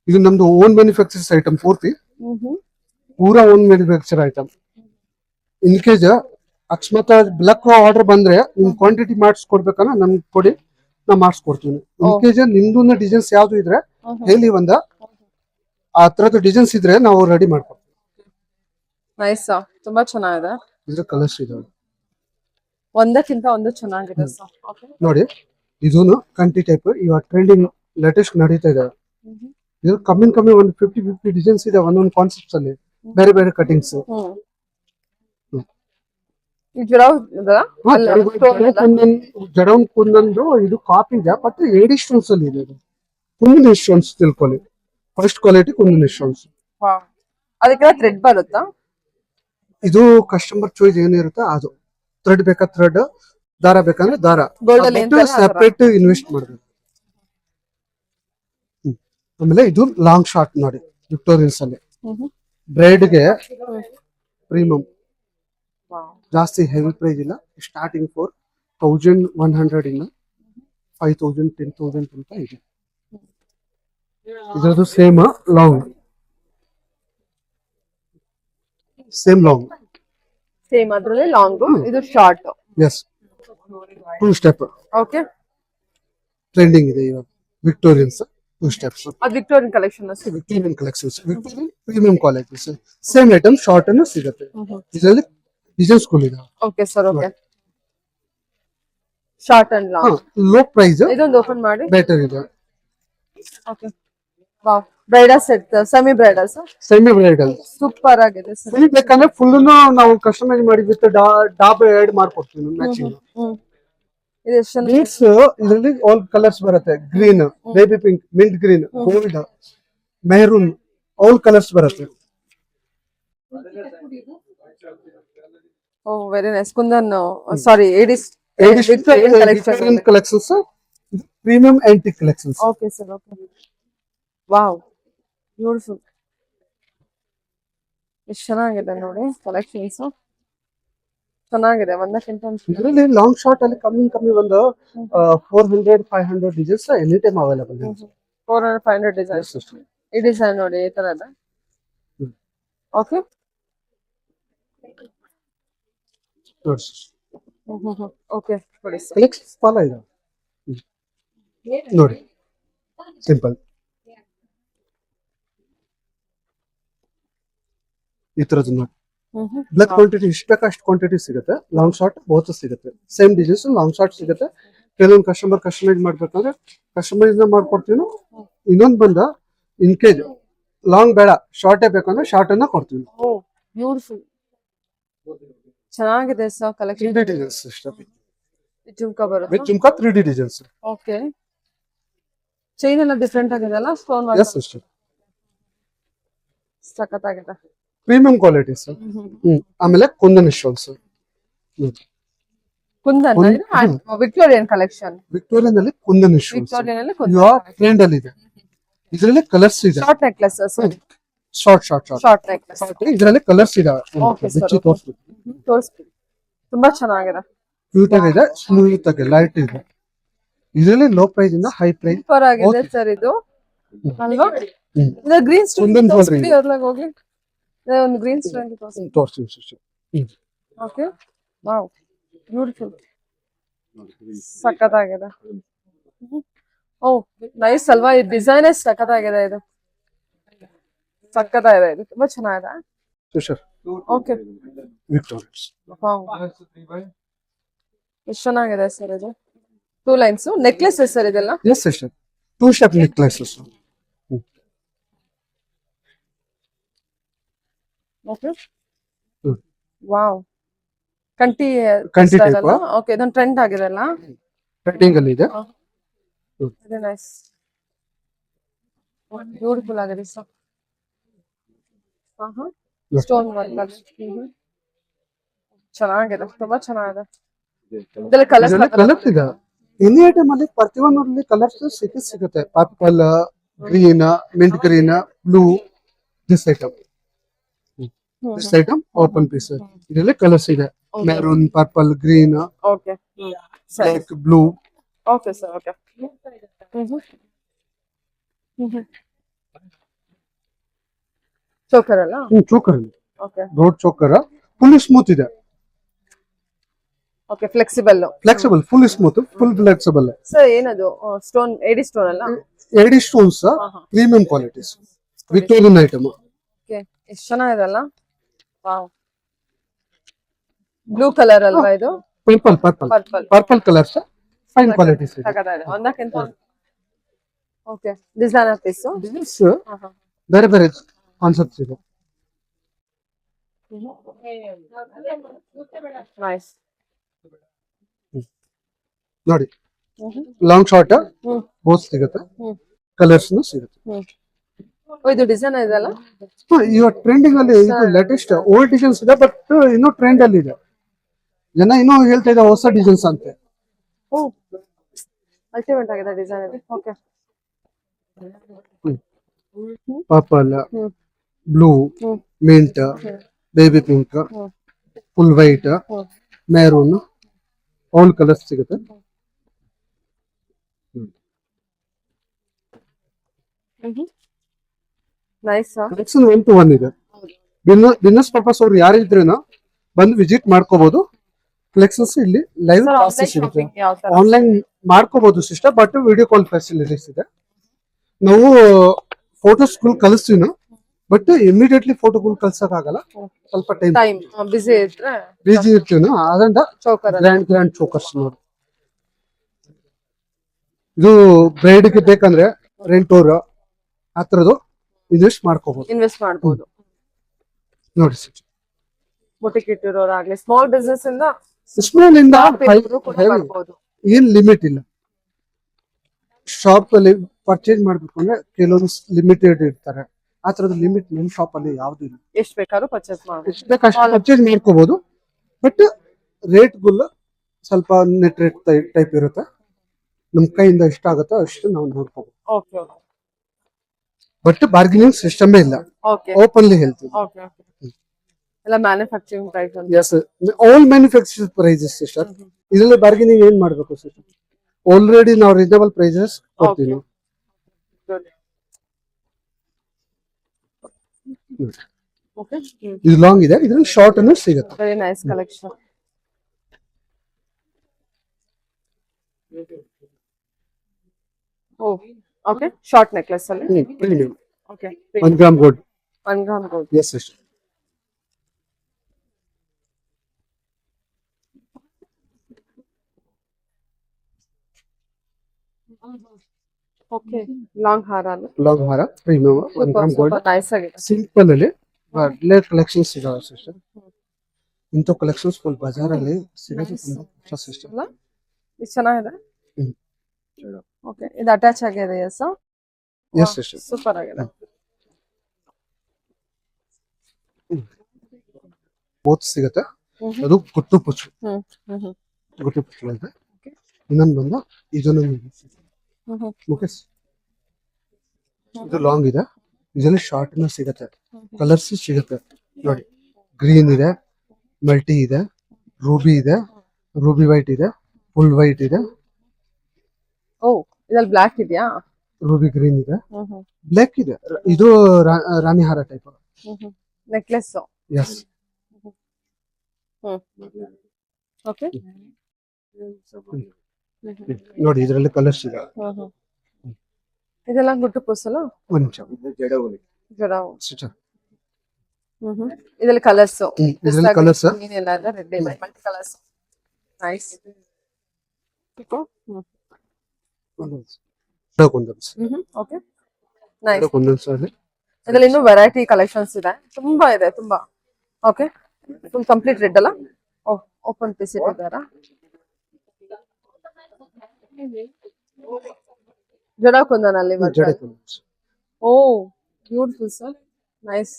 ಇದು ನಮ್ದು ಓನ್ ಮ್ಯಾನುಫ್ಯಾಕ್ಚರ್ಸ್ ಐಟಮ್. ಪೂರಾ own manufacture item. In case ಅಕಸ್ಮಾತ್ ಬ್ಲಾಕ್ ಆರ್ಡರ್ ಬಂದ್ರೆ ನಿಮ್ ಕ್ವಾಂಟಿಟಿ ಮಾಡಿಸ್ಕೊಡ್ಬೇಕನ್ನ ನಮ್ಗೆ ಕೊಡಿ, ನಾ ಮಾಡಿಸ್ಕೊಡ್ತೀವಿ. ಇನ್ ಕೇಸ್ ನಿಮ್ದು ಡಿಸೈನ್ಸ್ ಯಾವ್ದು ಇದ್ರೆ ಹೇಳಿ, ಆ ತರದ ಡಿಸೈನ್ಸ್ ಇದ್ರೆ ನಾವು ರೆಡಿ ಮಾಡ್ಕೊಡ್ತೀವಿ. ನೈಸ್. ತುಂಬಾ ಚೆನ್ನಾಗಿದೆ. ಇದ್ರ ಕಲರ್ಸ್ ಇದಾವೆ. ಒಂದಕ್ಕಿಂತ ಒಂದು ಚೆನ್ನಾಗಿದೆ ಸರ್. ನೋಡಿ ಇದೂನು ಕಂಟಿ ಟೈಪ್ ಇವಾಗ ಟ್ರೆಂಡಿಂಗ್ ಲೇಟೆಸ್ಟ್ ನಡೀತಾ ಇದೆ. ಇದು ಕಮ್ಮಿ ಒಂದು 50 ಡಿಸೈನ್ಸ್ ಇದೆ ಒಂದೊಂದು ಕಾನ್ಸೆಪ್ಟ್ಸ್ ಅಲ್ಲಿ, ಬೇರೆ ಬೇರೆ ಕಟಿಂಗ್ಸ್. ಜಡೌನ್ ಕುಂದಂದು ಇದು ಕಾಪಿ ಇದೆ, ಬಟ್ ಏಡಿ ಸ್ಟೋನ್ಸ್ ಅಲ್ಲಿ ಇದೆ. ಕುಂದನ್ ಸ್ಟೋನ್ಸ್ ತಿಳ್ಕೊಳ್ಳಿ, ಫಸ್ಟ್ ಕ್ವಾಲಿಟಿ ಕುಂದನ್ ಸ್ಟೋನ್ಸ್. ಅದಕ್ಕೆ ಥ್ರೆಡ್ ಬರುತ್ತಾ? ಇದು ಕಸ್ಟಮರ್ ಚಾಯ್ಸ್ ಏನಿರುತ್ತೆ ಅದು. ಥ್ರೆಡ್ ಬೇಕಾ ಥ್ರೆಡ್, ದಾರ ಬೇಕಂದ್ರೆ ದಾರ, ಸೆಪರೇಟ್ ಇನ್ವೆಸ್ಟ್ ಮಾಡಬೇಕು. ಆಮೇಲೆ ಇದು ಲಾಂಗ್ ಶಾರ್ಟ್ ನೋಡಿ ವಿಕ್ಟೋರಿಯನ್ಸ್ ಅಲ್ಲಿ ಬ್ರೈಡ್ಗೆ ಪ್ರೀಮಿಯಂ. ಜಾಸ್ತಿ ಹೆವಿ ಪ್ರೈಸ್ ಇಲ್ಲ. ಸ್ಟಾರ್ಟಿಂಗ್ 4100 ಇಂದ 5000 10,000 ತನಕ ಇದೆ. ಇದರದ್ದು ಸೇಮ್ ಲಾಂಗ್. ಸೇಮ್ ಅದ್ರಲ್ಲಿ ಲಾಂಗ್, ಇದು short. Yes, 2 step. Okay. Trending ಇದೆ ಇವಾಗ ವಿಕ್ಟೋರಿಯನ್ಸ್ 2 ಸ್ಟೆಪ್ಸ್. ಅದು Victorian collection. Victorian collections, Victorian premium qualities. Same item short ಅನ್ನು ಸಿಗುತ್ತೆ. ಇದರಲ್ಲಿ ಡಿಸೈನ್ಸ್ ಇದೆ. Okay sir. Okay. Short and long, low price. ಇದೊಂದು ಓಪನ್ ಮಾಡಿ. ಬೆಟರ್ ಇದೆ. Okay. Wow, bridal set semi bridal sir semi bridal. Super ಆಗಿದೆ sir. Full ಬೇಕಂದ್ರೆ full ನಾವು ಕಸ್ಟಮೈಸ್ ಮಾಡಿ ವಿತ್ ಡಾಬ್ ಆಡ್ ಮಾಡ್ಕೊಡ್ತೀವಿ ಮ್ಯಾಚಿಂಗ್. ಇದು ಎಷ್ಟು ಬೀಡ್ಸ್ ಇದರಲ್ಲಿ ಆಲ್ ಕಲರ್ಸ್ ಬರುತ್ತೆ. Green, baby pink, mint green, gold, maroon, all colours ಬರುತ್ತೆ. Oh very nice. ಕುಂದನ್ ಸಾರಿ ಏಡಿಸ್ Victorian collections, premium antique collections. Okay sir okay. Wow beautiful. ಎಷ್ಟು ಚೆನ್ನಾಗಿದೆ ನೋಡಿ ಕಲೆಕ್ಷನ್ಸ್. ಚೆನ್ನಾಗಿದೆ ಒಂದಕ್ಕಿಂತ ಇದರಲ್ಲಿ ಲಾಂಗ್ ಶಾರ್ಟ್ ಅಲ್ಲಿ ಕಮ್ಮಿ ಒಂದು 400-500 ಡಿಸೈನ್ಸ್ ಎನಿ ಟೈಮ್ ಅವೈಲೇಬಲ್ ಇದೆ. 400-500 ಡಿಸೈನ್ಸ್. ಈ ಡಿಸೈನ್ ನೋಡಿ ಈ ತರ ಇದೆ. ಓಕೆ ಓಕೆ ನೋಡಿ ಸರ್. ಕಲೆಕ್ಷನ್ಸ್ ಫಾಲೋ ಇದೆ ನೋಡಿ, ಸಿಂಪಲ್ ಈ ತರದ್ದು ನೋಡಿ. ಬ್ಲಾಕ್ ಕ್ವಾಂಟಿಟಿ ಇಷ್ಟ ಬೇಕಾ ಅಷ್ಟು ಕ್ವಾಂಟಿಟಿ ಸಿಗುತ್ತೆ. ಲಾಂಗ್ ಶಾರ್ಟ್ ಬಹುತ್ ಸಿಗುತ್ತೆ. ಸೇಮ್ ಡಿಸೈನ್ಸ್ ಲಾಂಗ್ ಶಾರ್ಟ್ ಸಿಗುತ್ತೆ. ಕೆಲವೊಂದು ಕಸ್ಟಮೈಸ್ ಮಾಡ್ಬೇಕಂದ್ರೆ ಕಸ್ಟಮೈಸ್ ಮಾಡ್ಕೊಡ್ತೀವಿ. ಇನ್ನೊಂದು ಬಂದ ಇನ್ ಕೇಸ್ ಲಾಂಗ್ ಬೇಡ ಶಾರ್ಟೇ ಬೇಕಂದ್ರೆ ಶಾರ್ಟ್ ಅನ್ನ ಕೊಡ್ತೀವಿ. ಓ ಬ್ಯೂಟಿಫುಲ್ ಚೆನ್ನಾಗಿದೆ ಸರ್ ಕಲೆಕ್ಷನ್. 3D ಡಿಸೈನ್ಸ್ ಇಷ್ಟ ಜುಮ್ಕಾ ಬರುತ್ತೆ. With jhumka 3D designs. Okay chain ಎಲ್ಲ ಡಿಫರೆಂಟ್ ಆಗಿದೆ ಅಲ್ಲ, ಸ್ಟೋನ್ ಎಸ್ ಸಿಸ್ಟರ್. ಸಖತ್ತಾಗಿದೆ. Premium quality sir. ಆಮೇಲೆ kundan stones. Kundan Victorian collection. Victorian ಅಲ್ಲಿ ಕುಂದನ್ ಸ್ಟೋನ್ಸ್. ವಿಕ್ಟೋರಿಯನ್ ಅಲ್ಲಿ ಟ್ರೆಂಡ್ ಅಲ್ಲಿ ಇದೆ. ಇದರಲ್ಲಿ ಕಲರ್ಸ್ ಇದೆ. Short necklace short short necklace. ಇದರಲ್ಲಿ ಕಲರ್ಸ್ ಇದಾವೆ. ಓಕೆ ಸರ್ ತೋರಿಸ್ಬಿಡಿ. ತುಂಬಾ ಚೆನ್ನಾಗಿದೆ. ಕ್ಯೂಟ್ ಆಗಿದೆ, ಸ್ಮೂತ್ ಆಗಿ ಲೈಟ್ ಇದೆ. ಇದರಲ್ಲಿ ಲೋ ಪ್ರೈಸ್ ಇಂದ ಹೈ ಪ್ರೈಸ್ ಸೂಪರ್ ಆಗಿದೆ ಸರ್ ಇದು ಅಲ್ವಾ. ಇದು ಗ್ರೀನ್ ಸ್ಟೋನ್ ಹೋಗಿ ಒಂದು ಗ್ರೀನ್ ಸ್ಟೋನ್ ತೋರಿಸ್ತೀವಿ ಸಿಸ್ಟರ್. ಓಕೆ ವಾವ್ ಬ್ಯೂಟಿಫುಲ್ ಸಖತ್ತಾಗಿದೆ. ಓ ನೈಸ್ ಅಲ್ವಾ, ಈ ಡಿಸೈನ್ ಸಖತ್ತಾಗಿದೆ. ಇದು ಸಖತ್ತಾಗಿದೆ, ಇದು ತುಂಬಾ ಚೆನ್ನಾಗಿದೆ ಸಿಸ್ಟರ್. ಓಕೆ ವಿಕ್ಟೋರಿಯನ್ಸ್ ಎಷ್ಟು ಚೆನ್ನಾಗಿದೆ ಸರ್ ಇದು. 2 ಲೈನ್ಸ್ ನೆಕ್ಲೆಸ್ ಸರ್ ಇದೆಲ್ಲ. Yes sister, 2 step necklaces. Okay wow ಕಂಟಿ ಟೈಪ್. ಓಕೆ ಇದೊಂದು ಟ್ರೆಂಡ್ ಆಗಿದೆ ಅಲ್ಲ, ಟ್ರೆಂಡಿಂಗ್ ಅಲ್ಲಿ ಇದೆ. ವೆರಿ ನೈಸ್ ಬ್ಯೂಟಿಫುಲ್ ಆಗಿದೆ ಸರ್. ಸ್ಟೋನ್ ವರ್ಕ್ ಚೆನ್ನಾಗಿದೆ, ತುಂಬಾ ಚೆನ್ನಾಗಿದೆ. ಇದೆಲ್ಲ ಕಲರ್ಸ್ ಇದೆ. ಎನಿ ಐಟಮ್ ಅಲ್ಲಿ ಪ್ರತಿಯೊಂದರಲ್ಲಿ ಕಲರ್ಸ್ ಸಿಗುತ್ತೆ. Purple, green, mint green, blue. This item open piece. ಇದರಲ್ಲಿ ಕಲರ್ಸ್ ಇದೆ. Maroon, purple, green, okay black, blue. Okay sir okay. Choker ಅಲ್ಲ. Choker okay road choker full smooth ಇದೆ. Okay flexible full smooth, full flexible. Sir ಏನದು stone ಏಡಿ stone ಅಲ್ಲ. ಏಡಿ stones premium qualities Victorian item. Okay ಎಷ್ಟು ಚೆನ್ನಾಗಿದೆ ಅಲ್ಲ. Wow blue colour ಅಲ್ವಾ ಇದು. ಪರ್ಪಲ್ ಕಲರ್ಸ್ ಫೈನ್ ಕ್ವಾಲಿಟೀಸ್ ಇದೆ. ಸಖತ್ತಾಗಿದೆ ಒಂದಕ್ಕಿಂತ. ಓಕೆ ಡಿಸೈನರ್ ಪೀಸ್ ಬೇರೆ ಬೇರೆ ಕಾನ್ಸೆಪ್ಟ್ಸ್ ಇದೆ. ನೈಸ್ ನೋಡಿ, ಲಾಂಗ್ ಶಾರ್ಟ್ ಬೋತ್ ಸಿಗುತ್ತೆ, ಕಲರ್ಸ್ ಸಿಗುತ್ತೆ. ಇದು ಡಿಸೈನ್ ಇದೆಲ್ಲ ಇವಾಗ ಟ್ರೆಂಡಿಂಗ್ ಅಲ್ಲಿ ಇದು ಲೇಟೆಸ್ಟ್ ಓಲ್ಡ್ ಡಿಸೈನ್ಸ್ ಇದೆ, ಬಟ್ ಇನ್ನೂ ಟ್ರೆಂಡ್ ಅಲ್ಲಿ ಇದೆ. ಜನ ಇನ್ನೂ ಹೇಳ್ತಾ ಇದ್ದಾರೆ ಹೊಸ ಡಿಸೈನ್ಸ್ ಅಂತ. ಓ ಅಲ್ಟಿಮೇಟ್ ಆಗಿದೆ ಡಿಸೈನ್ ಇದು. Okay purple, blue, mint, baby pink, full white, maroon, all colours ಸಿಗುತ್ತೆ. ನೈಸ್. 1 ಇದೆ. ಬಿಸ್ನೆಸ್ ಪರ್ಪಸ್ ಅವ್ರು ಯಾರಿದ್ರೇನೋ ಬಂದು ವಿಸಿಟ್ ಮಾಡ್ಕೋಬಹುದು. ಕಲೆಕ್ಷನ್ಸ್ ಇಲ್ಲಿ ಲೈವ್ ಕ್ಲಾಸಸ್ ಇರುತ್ತೆ. ಆನ್ಲೈನ್ ಮಾಡ್ಕೋಬಹುದು sister, but video call facilities ಇದೆ. ನಾವು ಫೋಟೋಸ್ ಕಳಿಸ್ತೀವಿ ನಾವು, ಬಟ್ ಇಮಿಡಿಯೇಟ್ಲಿ ಫೋಟೋಗಳು ಕಳ್ಸಕ್ ಆಗಲ್ಲ. ಸ್ವಲ್ಪ ಟೈಮ್ ಬಿಸಿ ಇರ್ತೀವಿ ನಾವು. ಅದರಿಂದ ಗ್ರ್ಯಾಂಡ್ ಚೋಕರ್ಸ್ ನೋಡಿ. ಇದು ಬ್ರೈಡ್ಗೆ ಬೇಕಂದ್ರೆ ರೆಂಟೋರ್ ಆ ತರದ್ದು ಇನ್ವೆಸ್ಟ್ ಮಾಡ್ಕೋಬಹುದು ಇನ್ವೆಸ್ಟ್ ಮಾಡ್ಬೋದು. ನೋಡಿ ಸಿಸ್ಟರ್. ಬುಟಿಕ್ ಇಟ್ಟಿರೋರಾಗ್ಲಿ ಸ್ಮಾಲ್ ಬಿಸ್ನೆಸ್ ಇಂದ ಸ್ಮಾಲ್ ಇಂದ ಕೂಡ ಮಾಡ್ಬೋದು. ಏನ್ ಲಿಮಿಟ್ ಇಲ್ಲ. ಶಾಪ್ ಅಲ್ಲಿ ಪರ್ಚೇಸ್ ಮಾಡ್ಬೇಕು ಅಂದ್ರೆ ಕೆಲವೊಂದು ಲಿಮಿಟೆಡ್ ಇರ್ತಾರೆ, ಆ ತರದ ಲಿಮಿಟ್ ನಿಮ್ ಶಾಪ್ ಅಲ್ಲಿ ಯಾವ್ದು ಇಲ್ಲ. ಎಷ್ಟ್ ಬೇಕಾದ್ರೂ ಪರ್ಚೇಸ್ ಮಾಡ್ಬೋದು. ಎಷ್ಟು ಬೇಕಷ್ಟು ಪರ್ಚೇಸ್ ಮಾಡ್ಕೋಬಹುದು. ಬಟ್ ರೇಟ್ಗುಲ್ಲ ಸ್ವಲ್ಪ ನೆಟ್ ರೇಟ್ ಟೈಪ್ ಇರುತ್ತೆ. ನಮ್ ಕೈಯಿಂದ ಎಷ್ಟ ಆಗುತ್ತೋ ಅಷ್ಟು ನಾವು ನೋಡ್ಕೋಬಹುದು. ಓಕೆ ಬಟ್ ಬಾರ್ಗೇನಿಂಗ್ ಸಿಸ್ಟಮೇ ಇಲ್ಲ. ಓಕೆ ಓಪನ್ಲಿ ಹೇಳ್ತೀವಿ. ಓಕೆ ಎಲ್ಲ ಮ್ಯಾನುಫ್ಯಾಕ್ಚರಿಂಗ್ ಪ್ರೈಸ್ ಅಂತ. Yes, all manufacture prices sister. ಇದರಲ್ಲಿ ಬಾರ್ಗೇನಿಂಗ್ ಏನ್ ಮಾಡ್ಬೇಕು ಸಿಸ್ಟರ್? ಆಲ್ರೆಡಿ ನಾವು ರೀಸನಬಲ್ ಪ್ರೈಸಸ್ ಕೊಡ್ತೀವಿ. ಓಕೆ ಇದು ಲಾಂಗ್ ಇದೆ, ಇದ್ರಲ್ಲಿ ಶಾರ್ಟ್ ಅನ್ನು ಸಿಗುತ್ತೆ. Very nice collection. Oh okay, short necklace ಅಲ್ಲಿ. Premium okay 1 gram gold. 1 gram gold. Yes sister. Okay long ಹಾರ ಅಲ್ಲಿ. ಲಾಂಗ್ ಹಾರ ಪ್ರೀಮಿಯಂ 1 ಗ್ರಾಮ್ ಗೋಲ್ಡ್. ನೈಸ್ ಆಗಿದೆ. ಸಿಂಪಲ್ ಅಲ್ಲಿ ಒಳ್ಳೆ ಕಲೆಕ್ಷನ್ಸ್ ಇದಾವೆ ಸಿಸ್ಟರ್. ಇಂಥ ಕಲೆಕ್ಷನ್ಸ್ ಫುಲ್ ಬಜಾರಲ್ಲಿ ಸಿಗೋದು ತುಂಬಾ ಕಷ್ಟ ಸಿಸ್ಟರ್. ಇದು ಚೆನ್ನಾಗಿದೆ. ಓಕೆ, ಇದು ಅಟ್ಯಾಚ್ ಆಗಿದೆ. Yes yes sister. ಸೂಪರ್ ಆಗಿದೆ. ಬೋತ್ ಸಿಗುತ್ತೆ. ಅದು ಗುಟ್ಟು ಪುಚ್ಚು. ಗುಟ್ಟು ಪುಚ್ಚು ಅಂತ. ಇನ್ನೊಂದು ಬಂದು ಇದನ್ನು ಓಕೆ. ಇದು ಲಾಂಗ್ ಇದೆ, ಇದರಲ್ಲಿ ಶಾರ್ಟ್ ನ ಸಿಗುತ್ತೆ. ಕಲರ್ಸ್ ಸಿಗುತ್ತೆ ನೋಡಿ. ಗ್ರೀನ್ ಇದೆ, ಮಲ್ಟಿ ಇದೆ, ರೂಬಿ ಇದೆ, ರೂಬಿ ವೈಟ್ ಇದೆ, ಫುಲ್ ವೈಟ್ ಇದೆ. ಓ, ಇದ್ರಲ್ಲಿ ಬ್ಲಾಕ್ ಇದೆಯಾ? ರೂಬಿ ಗ್ರೀನ್ ಇದೆ, ಬ್ಲಾಕ್ ಇದೆ. ಇದು ರಾಣಿ ಹಾರ ಟೈಪ್ ನೆಕ್ಲೆಸ್. ಎಸ್. ಓಕೆ ನೋಡಿ, ಇದರಲ್ಲಿ ಕಲರ್ಸ್ ಇದೆ. ಇದೆಲ್ಲ ಗುಟ್ಟು ಪೂಸಲ್ಲ. ಒಂದು ನಿಮಿಷ. ಸಿಸ್ಟರ್ ಇದರಲ್ಲಿ ಕಲರ್ಸ್. ಇದರಲ್ಲಿ ಕಲರ್ಸ್ ಏನೆಲ್ಲ ಇದೆ? ರೆಡ್ ಇದೆ, multi colours. Nice. Okay nice. ಇದರಲ್ಲಿ ಇನ್ನೂ ವೆರೈಟಿ ಕಲೆಕ್ಷನ್ಸ್ ಇದೆ, ತುಂಬಾ ಇದೆ, ತುಂಬಾ. ಓಕೆ, ಫುಲ್ ಕಂಪ್ಲೀಟ್ ರೆಡ್ ಅಲ್ಲ? ಓಪನ್ ಪೀಸ್ ಇಟ್ಟಿದ್ದಾರಾ? ಜಡ ಕುಂದನಲ್ಲಿ. ಓ ಬ್ಯೂಟಿಫುಲ್ ಸರ್, ನೈಸ್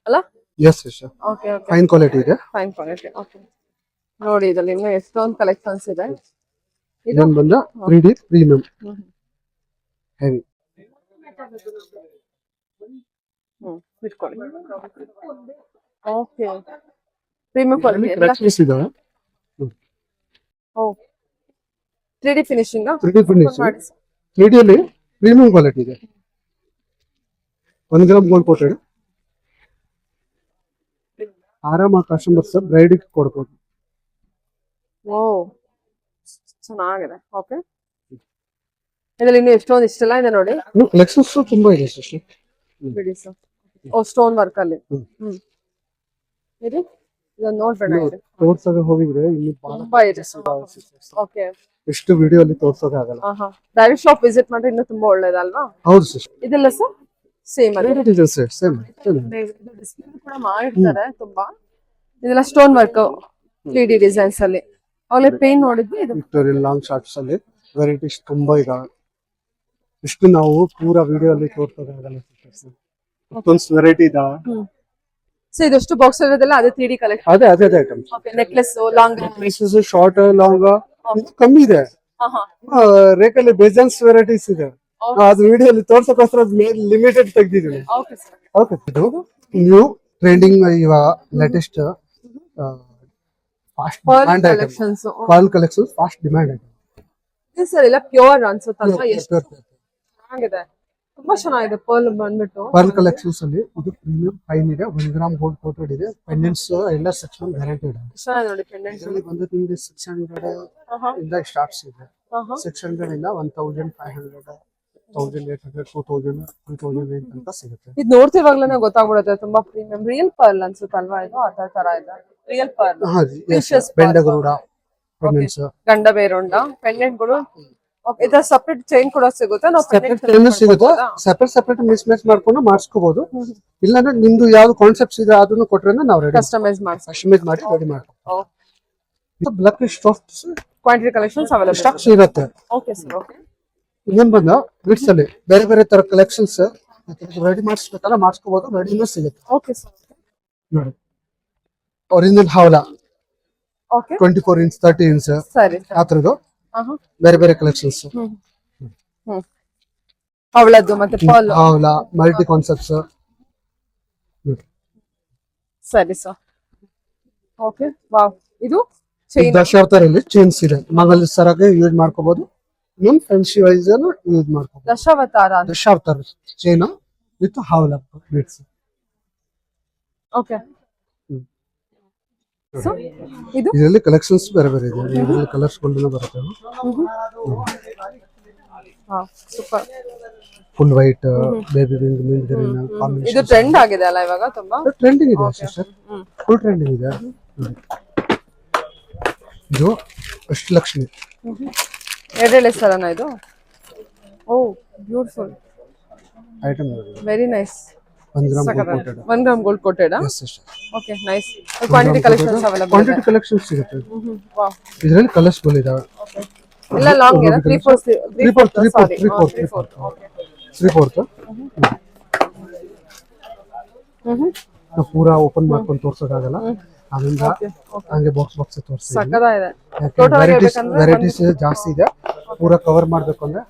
ಅಲ್ಲ? Yes sister. Okay okay, fine quality ಇದೆ. Fine quality. ಓಕೆ, ನೋಡಿ ಇದರಲ್ಲಿ ಇನ್ನೂ ಎಷ್ಟೊಂದು ಕಲೆಕ್ಷನ್ಸ್ ಇದೆ. ಇದೊಂದು ಬಂದ 3D ಪ್ರೀಮಿಯಂ ಹೆವಿ. ಇಟ್ಕೊಳ್ಳಿ. Okay, premium quality. ಕಲೆಕ್ಷನ್ಸ್ ಇದೆ. Oh 3D finishing. 3D finishing. 3D ಅಲ್ಲಿ ಪ್ರೀಮಿಯಂ ಕ್ವಾಲಿಟಿ ಇದೆ. 1 ಗ್ರಾಮ್ ಗೋಲ್ಡ್ ಕೋಟೆಡ್. ಆರಾಮ ಕಸ್ಟಮರ್ಸ್ ಬ್ರೈಡ್ ಕೊಡ್ಬೋದು. ಓ ಚೆನ್ನಾಗಿದೆ. ಓಕೆ, ಇದರಲ್ಲಿ ಇನ್ನೂ ಎಷ್ಟೊಂದು ಇಷ್ಟೆಲ್ಲ ಇದೆ ನೋಡಿ. ಕಲೆಕ್ಷನ್ಸ್ ತುಂಬಾ ಇದೆ ಸಿಸ್ಟರ್. ಬಿಡಿ ಸರ್. ಓ ಸ್ಟೋನ್ ವರ್ಕ್ ಅಲ್ಲಿ. ಇದು ಇದನ್ನ ನೋಡ್ಬೇಡ, ತೋರ್ಸೋಕೆ ಹೋಗಿದ್ರೆ ಇಲ್ಲಿ ತುಂಬಾ ಇದೆ. ಓಕೆ, ಎಷ್ಟು ವಿಡಿಯೋ ಅಲ್ಲಿ ತೋರ್ಸೋಕೆ ಆಗಲ್ಲ. ಡೈರೆಕ್ಟ್ ಶಾಪ್ ವಿಸಿಟ್ ಮಾಡಿದ್ರೆ ಇನ್ನೂ ತುಂಬಾ ಒಳ್ಳೇದಲ್ವಾ? ಹೌದು ಸಿಸ್ಟರ್. ಇದೆಲ್ಲ ಸರ್ ಸೇಮ್ ಅಲ್ಲ? ಸೇಮ್ ಡಿಸ್ಪ್ಲೇ ಕೂಡ ಮಾಡಿರ್ತಾರೆ ತುಂಬಾ. ಇದೆಲ್ಲ ಸ್ಟೋನ್ ವರ್ಕ್ 3D ಡಿಸೈನ್ಸ್ ಅಲ್ಲಿ. ಅವಳೆ ಪೇನ್ ನೋಡಿದ್ವಿ. ಇದು ವಿಕ್ಟೋರಿಯನ್ ಲಾಂಗ್ ಶಾರ್ಟ್ಸ್ ಅಲ್ಲಿ ವೆರೈಟೀಸ್ ತುಂಬಾ ಇದಾವೆ. ಇಷ್ಟು ನಾವು ಪೂರಾ ವಿಡಿಯೋ ಅಲ್ಲಿ ತೋರ್ಸೋಕೆ ಆಗಲ್ಲ ಸಿಸ್ಟರ್. ಅಷ್ಟೊಂದು ವೆರೈಟಿ ಇದಾವೆ. ಸೊ ಇದಷ್ಟು ಬಾಕ್ಸ್ ಇರೋದೆಲ್ಲ ಅದೇ 3D ಕಲೆಕ್ಷನ್. ಅದೇ items. Okay, necklace long pieces short long ಕಮ್ಮಿ ಇದೆ. ರೇಕಲ್ಲಿ ಬೇಜಾನ್ಸ್ ವೆರೈಟೀಸ್ ಇದೆ. ಅದು ವಿಡಿಯೋ ಅಲ್ಲಿ ತೋರ್ಸೋಕೋಸ್ಕರ ಲಿಮಿಟೆಡ್ ತೆಗ್ದಿದ್ದೀನಿ. Okay sir. ಓಕೆ, ಇದು ನ್ಯೂ ಟ್ರೆಂಡಿಂಗ್ ಇವಾಗ latest fast demand item. Collections. Pearl collections fast demand item. ಇದು ಸರ್ ಎಲ್ಲ ಪ್ಯೂರ್ ಅನ್ಸುತ್ತಲ್ವಾ? ಎಷ್ಟು ಚೆನ್ನಾಗಿದೆ, ತುಂಬಾ ಚೆನ್ನಾಗಿದೆ. ಪರ್ಲ್ ಬಂದ್ಬಿಟ್ಟು ಪರ್ಲ್ ಕಲೆಕ್ಷನ್ಸ್ ಅಲ್ಲಿ ಇದು ಪ್ರೀಮಿಯಂ ಫೈನ್ ಇದೆ. 1 ಗ್ರಾಮ್ ಗೋಲ್ಡ್ ಕೋಟೆಡ್ ಇದೆ. ಪೆಂಡೆಂಟ್ಸ್ ಎಲ್ಲ ಸೆಕ್ಷನ್ ಗ್ಯಾರಂಟಿಡ್. ಚೆನ್ನಾಗಿದೆ ನೋಡಿ ಪೆಂಡೆಂಟ್. ಇದರಲ್ಲಿ ಬಂದು ನಿಮಗೆ 600 ಇಂದ ಸ್ಟಾರ್ಟ್ಸ್ ಇದೆ. 600 ಇಂದ 1500 1800 2000 2008 ತನಕ ಸಿಗುತ್ತೆ. ಇದು ನೋಡ್ತಿವಾಗ್ಲೇನೆ ಗೊತ್ತಾಗ್ಬಿಡುತ್ತೆ ತುಂಬಾ ಪ್ರೀಮಿಯಂ. ರಿಯಲ್ ಪರ್ಲ್ ಅನ್ಸುತ್ತಲ್ವಾ ಇದು? ಅದೇ ತರ ಇದೆ ರಿಯಲ್ ಪರ್ಲ್. ಬೆಂಡಗರುಡ ಪೆಂಡೆಂಟ್ಸ್, ಗಂಡ ಬೇರುಂಡ ಪೆಂಡೆಂಟ್ಗಳು. ಓಕೆ ಇದರ ಸಪರೇಟ್ ಚೈನ್ ಕೂಡ ಸಿಗುತ್ತಾ ನಾವು ಸೆಪರೇಟ್ ಚೈನ್ ಸಿಗುತ್ತೆ, ಸೆಪರೇಟ್ ಮಿಸ್ ಮ್ಯಾಚ್ ಮಾಡ್ಕೊಂಡು ಮಾಡಿಸ್ಕೋಬಹುದು. ಇಲ್ಲಾಂದ್ರೆ ನಿಮ್ದು ಯಾವ್ದು ಕಾನ್ಸೆಪ್ಟ್ಸ್ ಇದೆ ಅದನ್ನು ಕೊಟ್ರೆ ನಾವು ರೆಡಿ ಕಸ್ಟಮೈಸ್ ಮಾಡ್ತೀವಿ. ಕಸ್ಟಮೈಸ್ ಮಾಡಿ ರೆಡಿ ಮಾಡ್ತೀವಿ. ಇದು bulk stocks quantity collections available stocks ಇರುತ್ತೆ. Okay sir. ಓಕೆ ಇನ್ನೊಂದು ಬಂದು ಬಿಟ್ಸ್ ಅಲ್ಲಿ ಬೇರೆ ಬೇರೆ ತರ ಕಲೆಕ್ಷನ್ಸ್ ರೆಡಿ ಮಾಡಿಸ್ಬೇಕಲ್ಲ ಮಾಡಿಸ್ಕೋಬಹುದು, ರೆಡಿನೂ ಸಿಗುತ್ತೆ ಓಕೆ ಸರ್. ನೋಡಿ. ಒರಿಜಿನಲ್ ಹವಲಾ ಓಕೆ 24 ಇಂಚ್ 30 ಇಂಚ್ ಸರಿ ಆ ತರದ್ದು ಆಹಾ ಬೇರೆ ಬೇರೆ ಕಲೆಕ್ಷನ್ಸ್. ಅವಳದ್ದು ಮತ್ತೆ ಪಾಲ್ ಹವಲಾ ಮಲ್ಟಿ ಕಾನ್ಸೆಪ್ಟ್ಸ್. ಸರಿ ಸರ್. ಓಕೆ ವಾವ್ ಇದು ಚೈನ್ ದಶಾವತಾರಲ್ಲಿ ಚೈನ್ಸ್ ಇದೆ, ಮಂಗಲ್ ಸರಾಗೆ ಯೂಸ್ ಮಾಡ್ಕೋಬಹುದು, ಇನ್ನೊಂದು ಫ್ಯಾನ್ಸಿ ವೈಸ್ ಯೂಸ್ ಮಾಡ್ಕೋಬಹುದು. ದಶಾವತಾರ ಅಂತ. ದಶಾವತಾರ ಚೈನ್ ವಿತ್ ಹವಲಾ ಬಿಟ್ಸ್. ಓಕೆ ಸೊ ಇದು ಇದರಲ್ಲಿ ಕಲೆಕ್ಷನ್ಸ್ ಬೇರೆ ಬೇರೆ ಇದೆ, ಇದರಲ್ಲಿ ಕಲರ್ಸ್ ಗಳು ಬರುತ್ತೆ. ಹಾ super. Full white baby wing mint green ಇದು ಕಾಂಬಿನೇಷನ್ ಟ್ರೆಂಡ್ ಆಗಿದೆ ಅಲ್ಲ ಇವಾಗ ತುಂಬಾ. ಟ್ರೆಂಡಿಂಗ್ ಇದೆ ಸಿಸ್ಟರ್, ಫುಲ್ ಟ್ರೆಂಡಿಂಗ್ ಇದೆ. ಇದು ಅಷ್ಟಲಕ್ಷ್ಮಿ ಎರಡೆಳೆ ಸರನ ಇದು. Oh beautiful item, very nice. 1 gram gold coated. 1 gram gold coated. Yes sister. Okay nice. Quantity collections available quantity collections ಸಿಗುತ್ತೆ. ವಾವ್ ಇದರಲ್ಲಿ ಕಲರ್ಸ್ ಗಳು ಇದಾವೆ. ಎಲ್ಲ ಲಾಂಗ್ ಇದೆ 3/4 ಪೂರಾ ಓಪನ್ ಮಾಡ್ಕೊಂಡು ತೋರ್ಸೋಕ್ಕಾಗಲ್ಲ, ಅದರಿಂದ ಹಂಗೆ ಬಾಕ್ಸ್ ತೋರಿಸಿ. ಸಕ್ಕದಾಗಿದೆ. ವೆರೈಟೀಸ್ ಜಾಸ್ತಿ ಇದೆ, ಪೂರಾ ಕವರ್ ಮಾಡ್ಬೇಕು ಅಂದ್ರೆ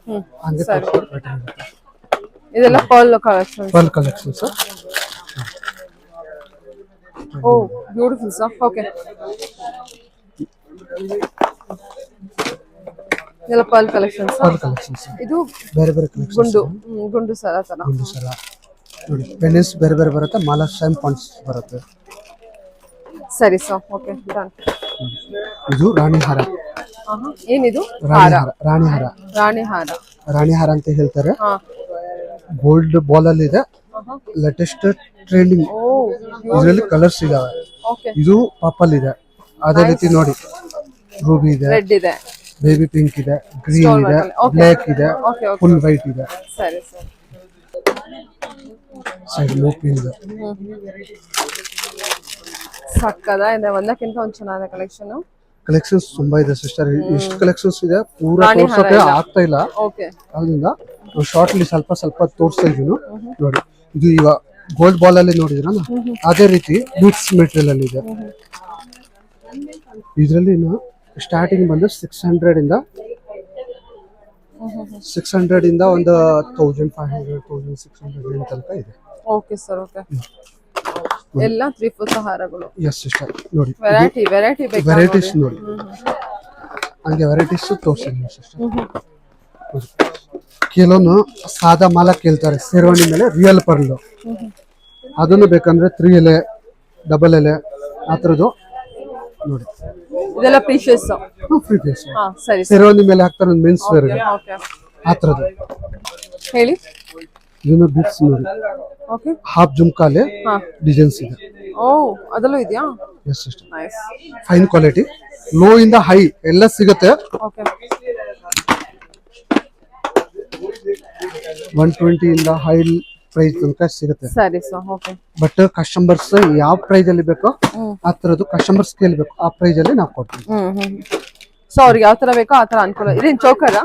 ಹಂಗೆ ತೋರಿಸ್ಬೇಕು. ಇದೆಲ್ಲ ಪರ್ಲ್ ಕಲೆಕ್ಷನ್ಸ್. Pearl collections. ಓ ಬ್ಯೂಟಿಫುಲ್ ಸರ್. ಓಕೆ ಇದೆಲ್ಲ ಪರ್ಲ್ ಕಲೆಕ್ಷನ್ಸ್. ಪರ್ಲ್ ಕಲೆಕ್ಷನ್ಸ್ ಇದು ಬೇರೆ ಬೇರೆ ಕಲೆಕ್ಷನ್ಸ್. ಗುಂಡು ಸರ ತರ. ಗುಂಡು ಸರ ನೋಡಿ, ಪೆನ್ನಿಸ್ ಬೇರೆ ಬೇರೆ ಬರುತ್ತೆ, ಮಾಲಾ ಶೈನ್ ಪಾಯಿಂಟ್ಸ್ ಬರುತ್ತೆ. ಸರಿ ಸರ್. Okay done. ಇದು ರಾಣಿ ಹಾರ. ಏನಿದು? ರಾಣಿ ಹಾರ. ರಾಣಿ ಹಾರ. ರಾಣಿ ಹಾರ. ರಾಣಿ ಹಾರ ಅಂತ ಹೇಳ್ತಾರೆ. ಹಾ ಗೋಲ್ಡ್ ಬಾಲ್ ಅಲ್ಲಿ ಇದೆ, ಲೇಟೆಸ್ಟ್ ಟ್ರೆಂಡಿಂಗ್. ಇದರಲ್ಲಿ ಕಲರ್ಸ್ ಇದಾವೆ. ಓಕೆ ಇದು ಪರ್ಪಲ್ ಇದೆ, ಅದೇ ರೀತಿ ನೋಡಿ ರೂಬಿ ಇದೆ, ರೆಡ್ ಇದೆ, ಬೇಬಿ ಪಿಂಕ್ ಇದೆ, ಗ್ರೀನ್ ಇದೆ, ಬ್ಲಾಕ್ ಇದೆ, ಫುಲ್ ವೈಟ್ ಇದೆ. ಸರಿ ಸರ್. ಸೈಡ್ ಮೂಪಿಂಗ್ ಇದೆ. ಸಕ್ಕದ ಇದೆ, ಒಂದಕ್ಕಿಂತ ಒಂದು ಚೆನ್ನಾಗಿದೆ ಕಲೆಕ್ಷನ್. ಕಲೆಕ್ಷನ್ಸ್ ತುಂಬಾ ಇದೆ ಸಿಸ್ಟರ್, ಇಷ್ಟು ಕಲೆಕ್ಷನ್ಸ್ ಇದೆ ಪೂರಾ ತೋರ್ಸೋಕೆ ಆಗ್ತಾ ಇಲ್ಲ. ಓಕೆ ಅದರಿಂದ ಶಾರ್ಟ್ಲಿ ಸ್ವಲ್ಪ ಸ್ವಲ್ಪ ತೋರಿಸ್ತಾ ಇದೀನಿ ನೋಡಿ. ಇದು ಈಗ ಗೋಲ್ಡ್ ಬಾಲ್ ಅಲ್ಲಿ ನೋಡಿದ್ರ ಅದೇ ರೀತಿ ಬೀಟ್ಸ್ ಮೆಟೀರಿಯಲ್ ಅಲ್ಲಿ ಇದೆ. ಇದರಲ್ಲಿ ಸ್ಟಾರ್ಟಿಂಗ್ ಬಂದು 600 ಇಂದ ಒಂದು 1500 1600 ತನಕ ಇದೆ. Okay sir. ಓಕೆ ಎಲ್ಲ 3/4 ಹಾರಗಳು. ಎಸ್ ಸಿಸ್ಟರ್ ನೋಡಿ, ವೆರೈಟೀಸ್ ನೋಡಿ, ಹಂಗೆ ವೆರೈಟೀಸ್ ತೋರಿಸಿದ್ದೀನಿ ಸಿಸ್ಟರ್. ಕೆಲವೊಂದು ಸಾದಾ ಮಾಲ ಕೇಳ್ತಾರೆ ಶೇರ್ವಾಣಿ ಮೇಲೆ ರಿಯಲ್ ಪರ್ಲು, ಅದನ್ನು ಬೇಕಂದ್ರೆ 3 ಎಲೆ 2 ಎಲೆ ಆ ಥರದ್ದು ನೋಡಿ. ಇದೆಲ್ಲ ಪ್ರೀಶಿಯಸ್. ಫ್ರೀ ಪೀಸ್ ಸರಿ ಶೇರ್ವಾಣಿ ಮೇಲೆ ಹಾಕ್ತಾರೆ ಮೆನ್ಸ್ ವೇರ್ ಓಕೆ ಆ ಥರದ್ದು ಹೇಳಿ. ಇದನ್ನ ಬಿಟ್ಸ್ ನೋಡಿ, ಓಕೆ ಹಾಫ್ ಜುಮ್ಕಾಲೆ ಡಿಸೈನ್ಸ್ ಇದೆ. ಓ ಅದಲ್ಲೂ ಇದೆಯಾ? S sister. Nice. Fine quality, low ಇಂದ ಹೈ ಎಲ್ಲ ಸಿಗುತ್ತೆ. ಓಕೆ 120 ಇಂದ ಹೈ ಪ್ರೈಸ್ ತನಕ ಸಿಗುತ್ತೆ. ಸರಿ ಸರ್. ಓಕೆ ಬಟ್ ಕಸ್ಟಮರ್ಸ್ ಯಾವ ಪ್ರೈಸ್ ಅಲ್ಲಿ ಬೇಕೋ ಆ ತರದ್ದು ಕಸ್ಟಮರ್ಸ್ ಕೇಳ್ಬೇಕು, ಆ ಪ್ರೈಸ್ ಅಲ್ಲಿ ನಾವು ಕೊಡ್ತೀವಿ. ಸೊ ಅವ್ರಿಗೆ ಯಾವ ತರ ಬೇಕೋ ಆ ತರ ಅನುಕೂಲ. ಇದೇನು choker?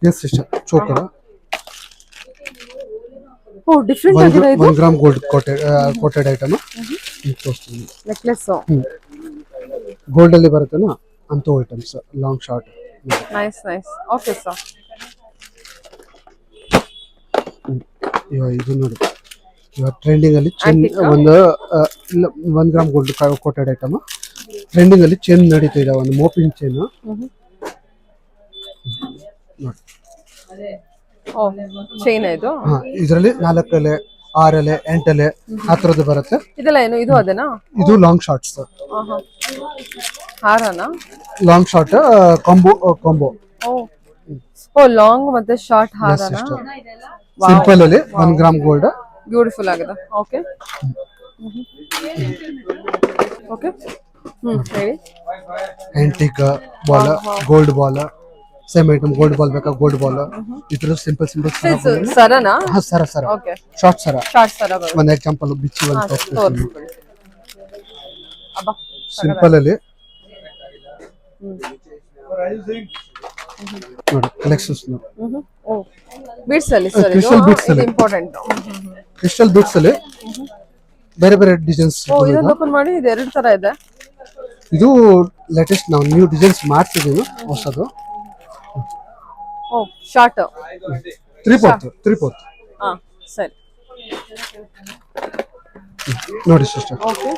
Yes sister, choker. Oh different ಆಗಿದೆ ಇದು. 1 ಗ್ರಾಮ್ ಗೋಲ್ಡ್ ಕೋಟೆಡ್ ಐಟಮ್ ತೋರಿಸ್ತೀನಿ. ನೆಕ್ಲೆಸ್ ಗೋಲ್ಡ್ ಅಲ್ಲಿ ಬರುತ್ತಲ್ಲ ಅಂತ items, long short. Nice nice. Okay sir. ಇವಾಗ ಇದು ನೋಡಿ, ಇವಾಗ ಟ್ರೆಂಡಿಂಗ್ ಅಲ್ಲಿ ಚೈನ್ ಒಂದು 1 gram gold coated item trending ಅಲ್ಲಿ ಚೈನ್ ನಡೀತಾ ಇದೆ, ಒಂದು ಮೋಪಿಂಗ್ ಚೈನ್ ನೋಡಿ. ಓ ಚೈನ್ ಇದು. ಇದರಲ್ಲಿ 4 ಎಲೆ 6 ಎಲೆ 8 ಎಲೆ ಆ ತರದ್ದು ಬರುತ್ತೆ. ಇದೆಲ್ಲ ಏನು? ಇದು ಅದೇನಾ? ಇದು ಲಾಂಗ್ ಶಾರ್ಟ್ಸ್. ಹಾರನಾ? Long short combo. Oh long ಮತ್ತೆ ಶಾರ್ಟ್ ಹಾರನಾ? ಸಿಂಪಲ್ ಅಲ್ಲಿ 1 ಗ್ರಾಮ್ ಗೋಲ್ಡ್. ಬ್ಯೂಟಿಫುಲ್ ಆಗಿದೆ. ಓಕೆ ಓಕೆ ಹೇಳಿ. Antique ball, gold ball, same item gold ball ಬೇಕಾ ಗೋಲ್ಡ್ ಬಾಲ್ ಇದ್ರ ಸಿಂಪಲ್ ಸರನಾ? ಸರ ಸರ ಓಕೆ, ಶಾರ್ಟ್ ಸರ. ಶಾರ್ಟ್ ಸರ ಬರುತ್ತೆ. ಒಂದ್ ಎಕ್ಸಾಂಪಲ್ ಬಿಚ್ಚಿ ಒಂದು ತೋರಿಸ್ಬಿಡಿ. ಅಬ್ಬಾ ಸಿಂಪಲ್ ಅಲ್ಲಿ ನೋಡಿ ಕಲೆಕ್ಷನ್ಸ್ ನೋಡಿ. ಓ ಬೀಡ್ಸ್ ಅಲ್ಲಿ ಸರ್, Crystal beads ಅಲ್ಲಿ. ಇಂಪಾರ್ಟೆಂಟ್. ಕ್ರಿಸ್ಟಲ್ ಬೀಡ್ಸ್ ಅಲ್ಲಿ ಬೇರೆ ಬೇರೆ ಡಿಸೈನ್ಸ್. ಓ ಇದೊಂದು ಓಪನ್ ಮಾಡಿ, ಇದು ಎರಡು ತರ ಇದೆ. ಇದು ಲೇಟೆಸ್ಟ್ ನಾವು ನ್ಯೂ ಡಿಸೈನ್ಸ್ ಮಾಡ್ತಿದ್ದೀವಿ ಹೊಸದು. ಓ ಶಾರ್ಟ್. 3/4 ಹಾ ಸರಿ, ನೋಡಿ ಸಿಸ್ಟರ್. ಓಕೆ.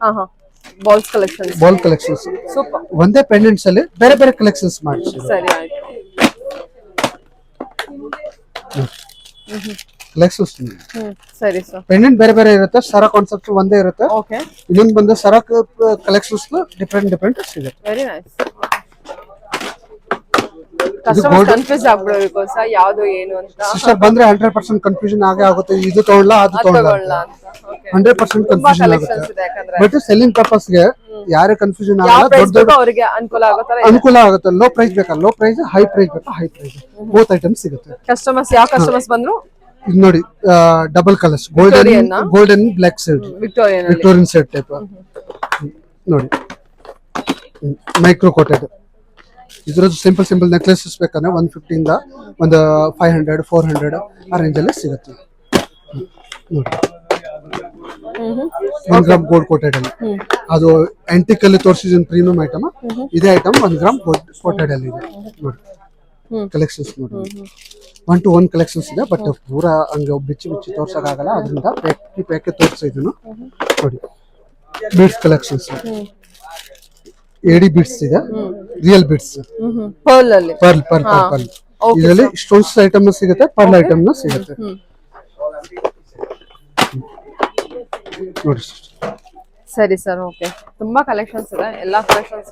ಹಾ ಹಾ, balls collection. Ball collections super. ಒಂದೇ ಪೆಂಡೆಂಟ್ಸ್ ಅಲ್ಲಿ ಬೇರೆ ಬೇರೆ ಕಲೆಕ್ಷನ್ಸ್ ಮಾಡ್ತೀವಿ. ಸರಿ ಆಯ್ತು. ಕಲೆಕ್ಷನ್ಸ್ ಸರಿ ಸರ್. ಪೆಂಡೆಂಟ್ ಬೇರೆ ಬೇರೆ ಇರುತ್ತೆ, ಸರ ಕಾನ್ಸೆಪ್ಟ್ ಒಂದೇ ಇರುತ್ತೆ. ಓಕೆ, ಇನ್ನೊಂದು ಬಂದು ಸರ ಕಲೆಕ್ಷನ್ಸ್ ಡಿಫ್ರೆಂಟ್ ಸಿಗುತ್ತೆ. Very nice. ಕಸ್ಟಮರ್ ಕನ್ಫ್ಯೂಸ್ ಆಗ್ಬಿಡಬೇಕು ಸರ್, ಯಾವ್ದು ಏನು ಅಂತ. ಸಿಸ್ಟರ್ ಬಂದ್ರೆ 100% ಕನ್ಫ್ಯೂಷನ್ ಆಗೇ ಆಗುತ್ತೆ. ಇದು ತಗೊಳ್ಳ ಅದು ತಗೊಳ್ಳ ತಗೊಳ್ಳ ಅಂತ. ಓಕೆ, 100% ತುಂಬಾ ಕನ್ಫ್ಯೂಷನ್ ಕಲೆಕ್ಷನ್ಸ್ ಆಗುತ್ತೆ. ಇದೆ ಯಾಕಂದ್ರೆ ಬಟ್ ಸೆಲ್ಲಿಂಗ್ ಪರ್ಪಸ್ ಗೆ ಯಾರೇ ಕನ್ಫ್ಯೂಷನ್ ಯಾವ ಆಗಲ್ಲ. ಪ್ರೈಸ್ ದೊಡ್ಡ ದೊಡ್ಡ ಬೇಕೋ ಅವರಿಗೆ ಅನುಕೂಲ ಆಗೋ ತರ ಇದೆ. ಅನುಕೂಲ ಆಗುತ್ತೆ. ಲೋ ಪ್ರೈಸ್ ಬೇಕಾ ಲೋ ಪ್ರೈಸ್, ಹೈ ಪ್ರೈಸ್ ಬೇಕಾ ಹೈ ಪ್ರೈಸ್, ಬೋತ್ ಐಟಮ್ಸ್ ಸಿಗುತ್ತೆ. ಕಸ್ಟಮರ್ಸ್ ಯಾವ ಕಸ್ಟಮರ್ಸ್ ಬಂದ್ರು ಇದು ನೋಡಿ double colours, golden black side Victorian Victorian set type ನೋಡಿ. ಮೈಕ್ರೋ ಕೋಟೆಡ್ ಇದ್ರದ್ದು ಸಿಂಪಲ್ ನೆಕ್ಲೆಸಸ್ ಬೇಕಂದ್ರೆ 150 ಇಂದ ಒಂದು 500 400 ಆ ರೇಂಜ್ ಅಲ್ಲಿ ಸಿಗುತ್ತೆ ನೋಡಿ. 1 ಗ್ರಾಮ್ ಗೋಲ್ಡ್ ಕೋಟೆಡ್ ಅಲ್ಲಿ ಅದು ಆಂಟಿಕ್ ಅಲ್ಲಿ ತೋರಿಸಿದ ಪ್ರೀಮಿಯಂ ಐಟಮ್. ಇದೇ ಐಟಮ್ 1 ಗ್ರಾಮ್ ಗೋಲ್ಡ್ ಕೋಟೆಡ್ ಅಲ್ಲಿ ಇದೆ ನೋಡಿ. ಕಲೆಕ್ಷನ್ಸ್ ನೋಡಿ 1 to 1 ಕಲೆಕ್ಷನ್ಸ್ ಇದೆ. ಬಟ್ ಪೂರಾ ಹಂಗೆ ಬಿಚ್ಚಿ ತೋರ್ಸಕ್ಕಾಗಲ್ಲ, ಅದರಿಂದ ಪ್ಯಾಕೆ ತೋರಿಸಿದನು ನೋಡಿ. ಬೀಡ್ಸ್ ಕಲೆಕ್ಷನ್ಸ್, ಎಡಿ ಬೀಡ್ಸ್ ಇದೆ, ರಿಯಲ್ ಬೀಡ್ಸ್, ಪರ್ಲ್ ಅಲ್ಲಿ. ಪರ್ಲ್ ಇದರಲ್ಲಿ ಸ್ಟೋನ್ಸ್ ಐಟಮ್ ಸಿಗುತ್ತೆ, ಪರ್ಲ್ ಐಟಮ್ ಸಿಗುತ್ತೆ ನೋಡಿ. ಸರಿ ಸರ್, ಓಕೆ. ತುಂಬಾ ಕಲೆಕ್ಷನ್ಸ್ ಇದೆ, ಎಲ್ಲಾ ಕಲೆಕ್ಷನ್ಸ್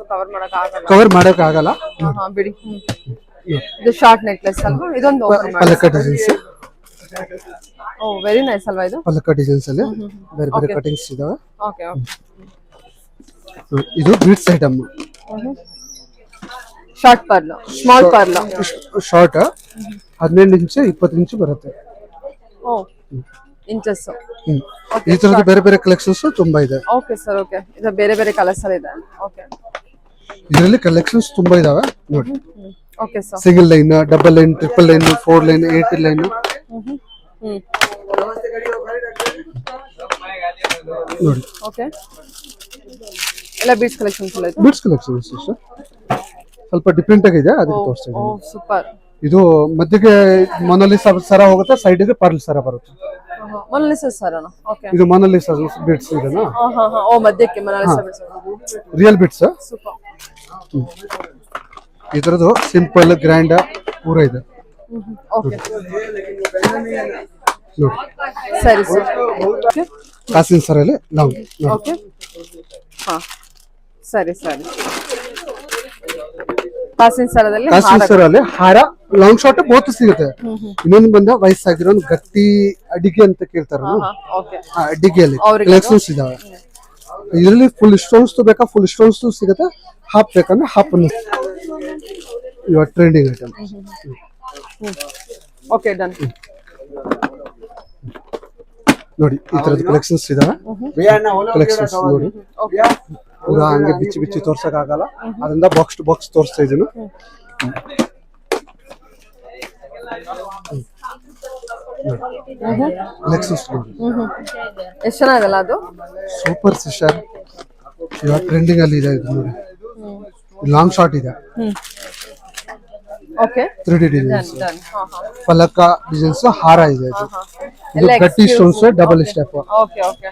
ಕವರ್ ಮಾಡಕ್ ಆಗಲ್ಲ. ಹಾ ಬಿಡಿ. ಇದು ಶಾರ್ಟ್ ನೆಕ್ಲೆಸ್ ಅಲ್ವಾ? ಇದೊಂದು ಓಪನ್ ಮಾಡಿ. ಪಲಕ ಡಿಸೈನ್ಸ್. ಓ ವೆರಿ ನೈಸ್ ಅಲ್ವಾ ಇದು? ಪಲಕ ಡಿಸೈನ್ಸ್ ಅಲ್ಲಿ ಬೇರೆ ಬೇರೆ ಕಟಿಂಗ್ಸ್ ಇದಾವೆ. Okay okay. ಇದು beads item. Short pearl, small pearl. Short 15 inch 20 inch ಬರುತ್ತೆ. Oh inches. ಈ ತರದ ಬೇರೆ ಬೇರೆ ಕಲೆಕ್ಷನ್ಸ್ ತುಂಬಾ ಇದೆ. Okay sir, okay. ಇದು ಬೇರೆ ಬೇರೆ ಕಲರ್ಸ್ ಅಲ್ಲಿ ಇದೆ. ಓಕೆ, ಇದರಲ್ಲಿ ಕಲೆಕ್ಷನ್ಸ್ ತುಂಬಾ ಇದಾವೆ ನೋಡಿ. Okay sir. Single line, double line, triple line, 4 line, 8 line ನೋಡಿ. ಓಕೆ, ಎಲ್ಲ ಬೀಡ್ಸ್ ಕಲೆಕ್ಷನ್ಸ್ ಎಲ್ಲ ಇದೆ. ಬೀಡ್ಸ್ ಕಲೆಕ್ಷನ್ಸ್ ಸ್ವಲ್ಪ ಡಿಫ್ರೆಂಟ್ ಆಗಿದೆ, ಅದಕ್ಕೆ ತೋರಿಸ್ತಾ ಓ ಇದ್ದೀನಿ. ಸೂಪರ್. ಇದು ಮಧ್ಯಕ್ಕೆ ಮೊನಾಲಿಸಾ ಸರ ಹೋಗುತ್ತೆ, ಸೈಡ್ಗೆ ಪರ್ಲ್ ಸರ ಬರುತ್ತೆ. ಮೊನಾಲಿಸಾ ಸರನಾ? ಓಕೆ, ಇದು ಮೊನಾಲಿಸಾ ಬೀಡ್ಸ್ ಇದೆನಾ? ಹಾ ಹಾ ಹಾ. ಓ ಮಧ್ಯಕ್ಕೆ Mona Lisa beads. Real beads. Super. ಇದರದು ಸಿಂಪಲ್ ಗ್ರ್ಯಾಂಡ್ ಪೂರ ಇದೆ ಓಕೆ, ನೋಡಿ. ಸರಿ ಸರ್. ಓಕೆ ಕಾಸಿನ ಸರಲ್ಲಿ ಲಾಂಗ್ ನೋಡಿ. ಓಕೆ, ಹಾ ಸರಿ ಸರಿ. ಕಾಸಿನ ಸರದಲ್ಲಿ ಕಾಸಿನ ಸರಲ್ಲಿ ಹಾರ, ಲಾಂಗ್ ಶಾರ್ಟ್ ಬೋತ್ ಸಿಗುತ್ತೆ. ಇನ್ನೊಂದು ಬಂದ ವಯಸ್ಸಾಗಿರೋ ಗಟ್ಟಿ ಅಡಿಗೆ ಅಂತ ಕೇಳ್ತಾರ, ಓಕೆ, ಅಡಿಗೆಯಲ್ಲಿ ಕಲೆಕ್ಷನ್ಸ್ ಇದಾವೆ. ಇದರಲ್ಲಿ ಫುಲ್ ಸ್ಟೋನ್ಸ್ ಬೇಕಾ ಫುಲ್ ಸ್ಟೋನ್ಸ್ ಸಿಗುತ್ತೆ, ಹಾಫ್ ಬೇಕಂದ್ರೆ ಹಾಫ್ ಇವಾಗ ಟ್ರೆಂಡಿಂಗ್ ಐಟಮ್. Okay done. ನೋಡಿ ಈ ತರದ ಕಲೆಕ್ಷನ್ಸ್ ಇದಾವೆ. ಕಲೆಕ್ಷನ್ಸ್ ನೋಡಿ ಪೂರಾ ಹಂಗೆ ಬಿಚ್ಚಿ ತೋರ್ಸಕ್ ಆಗಲ್ಲ, ಅದರಿಂದ ಬಾಕ್ಸ್ ಟು ಬಾಕ್ಸ್ ತೋರಿಸ್ತಾ ಇದೀನಿ. ಕಲೆಕ್ಷನ್ಸ್ ನೋಡಿ ಎಷ್ಟು ಚೆನ್ನಾಗಲ್ಲ ಅದು? Super sister. ಇವಾಗ ಟ್ರೆಂಡಿಂಗ್ ಅಲ್ಲಿ ಇದೆ ಇದು ನೋಡಿ. ಲಾಂಗ್ ಶಾರ್ಟ್ ಇದೆ, ಓಕೆ 3D ಡಿಸೈನ್ಸ್, ಡನ್. ಹಾ ಹಾ. ಫಲಕ ಡಿಸೈನ್ಸ್, ಹಾರ ಇದೆ. ಇದು ಗಟ್ಟಿ stones, double step. Okay okay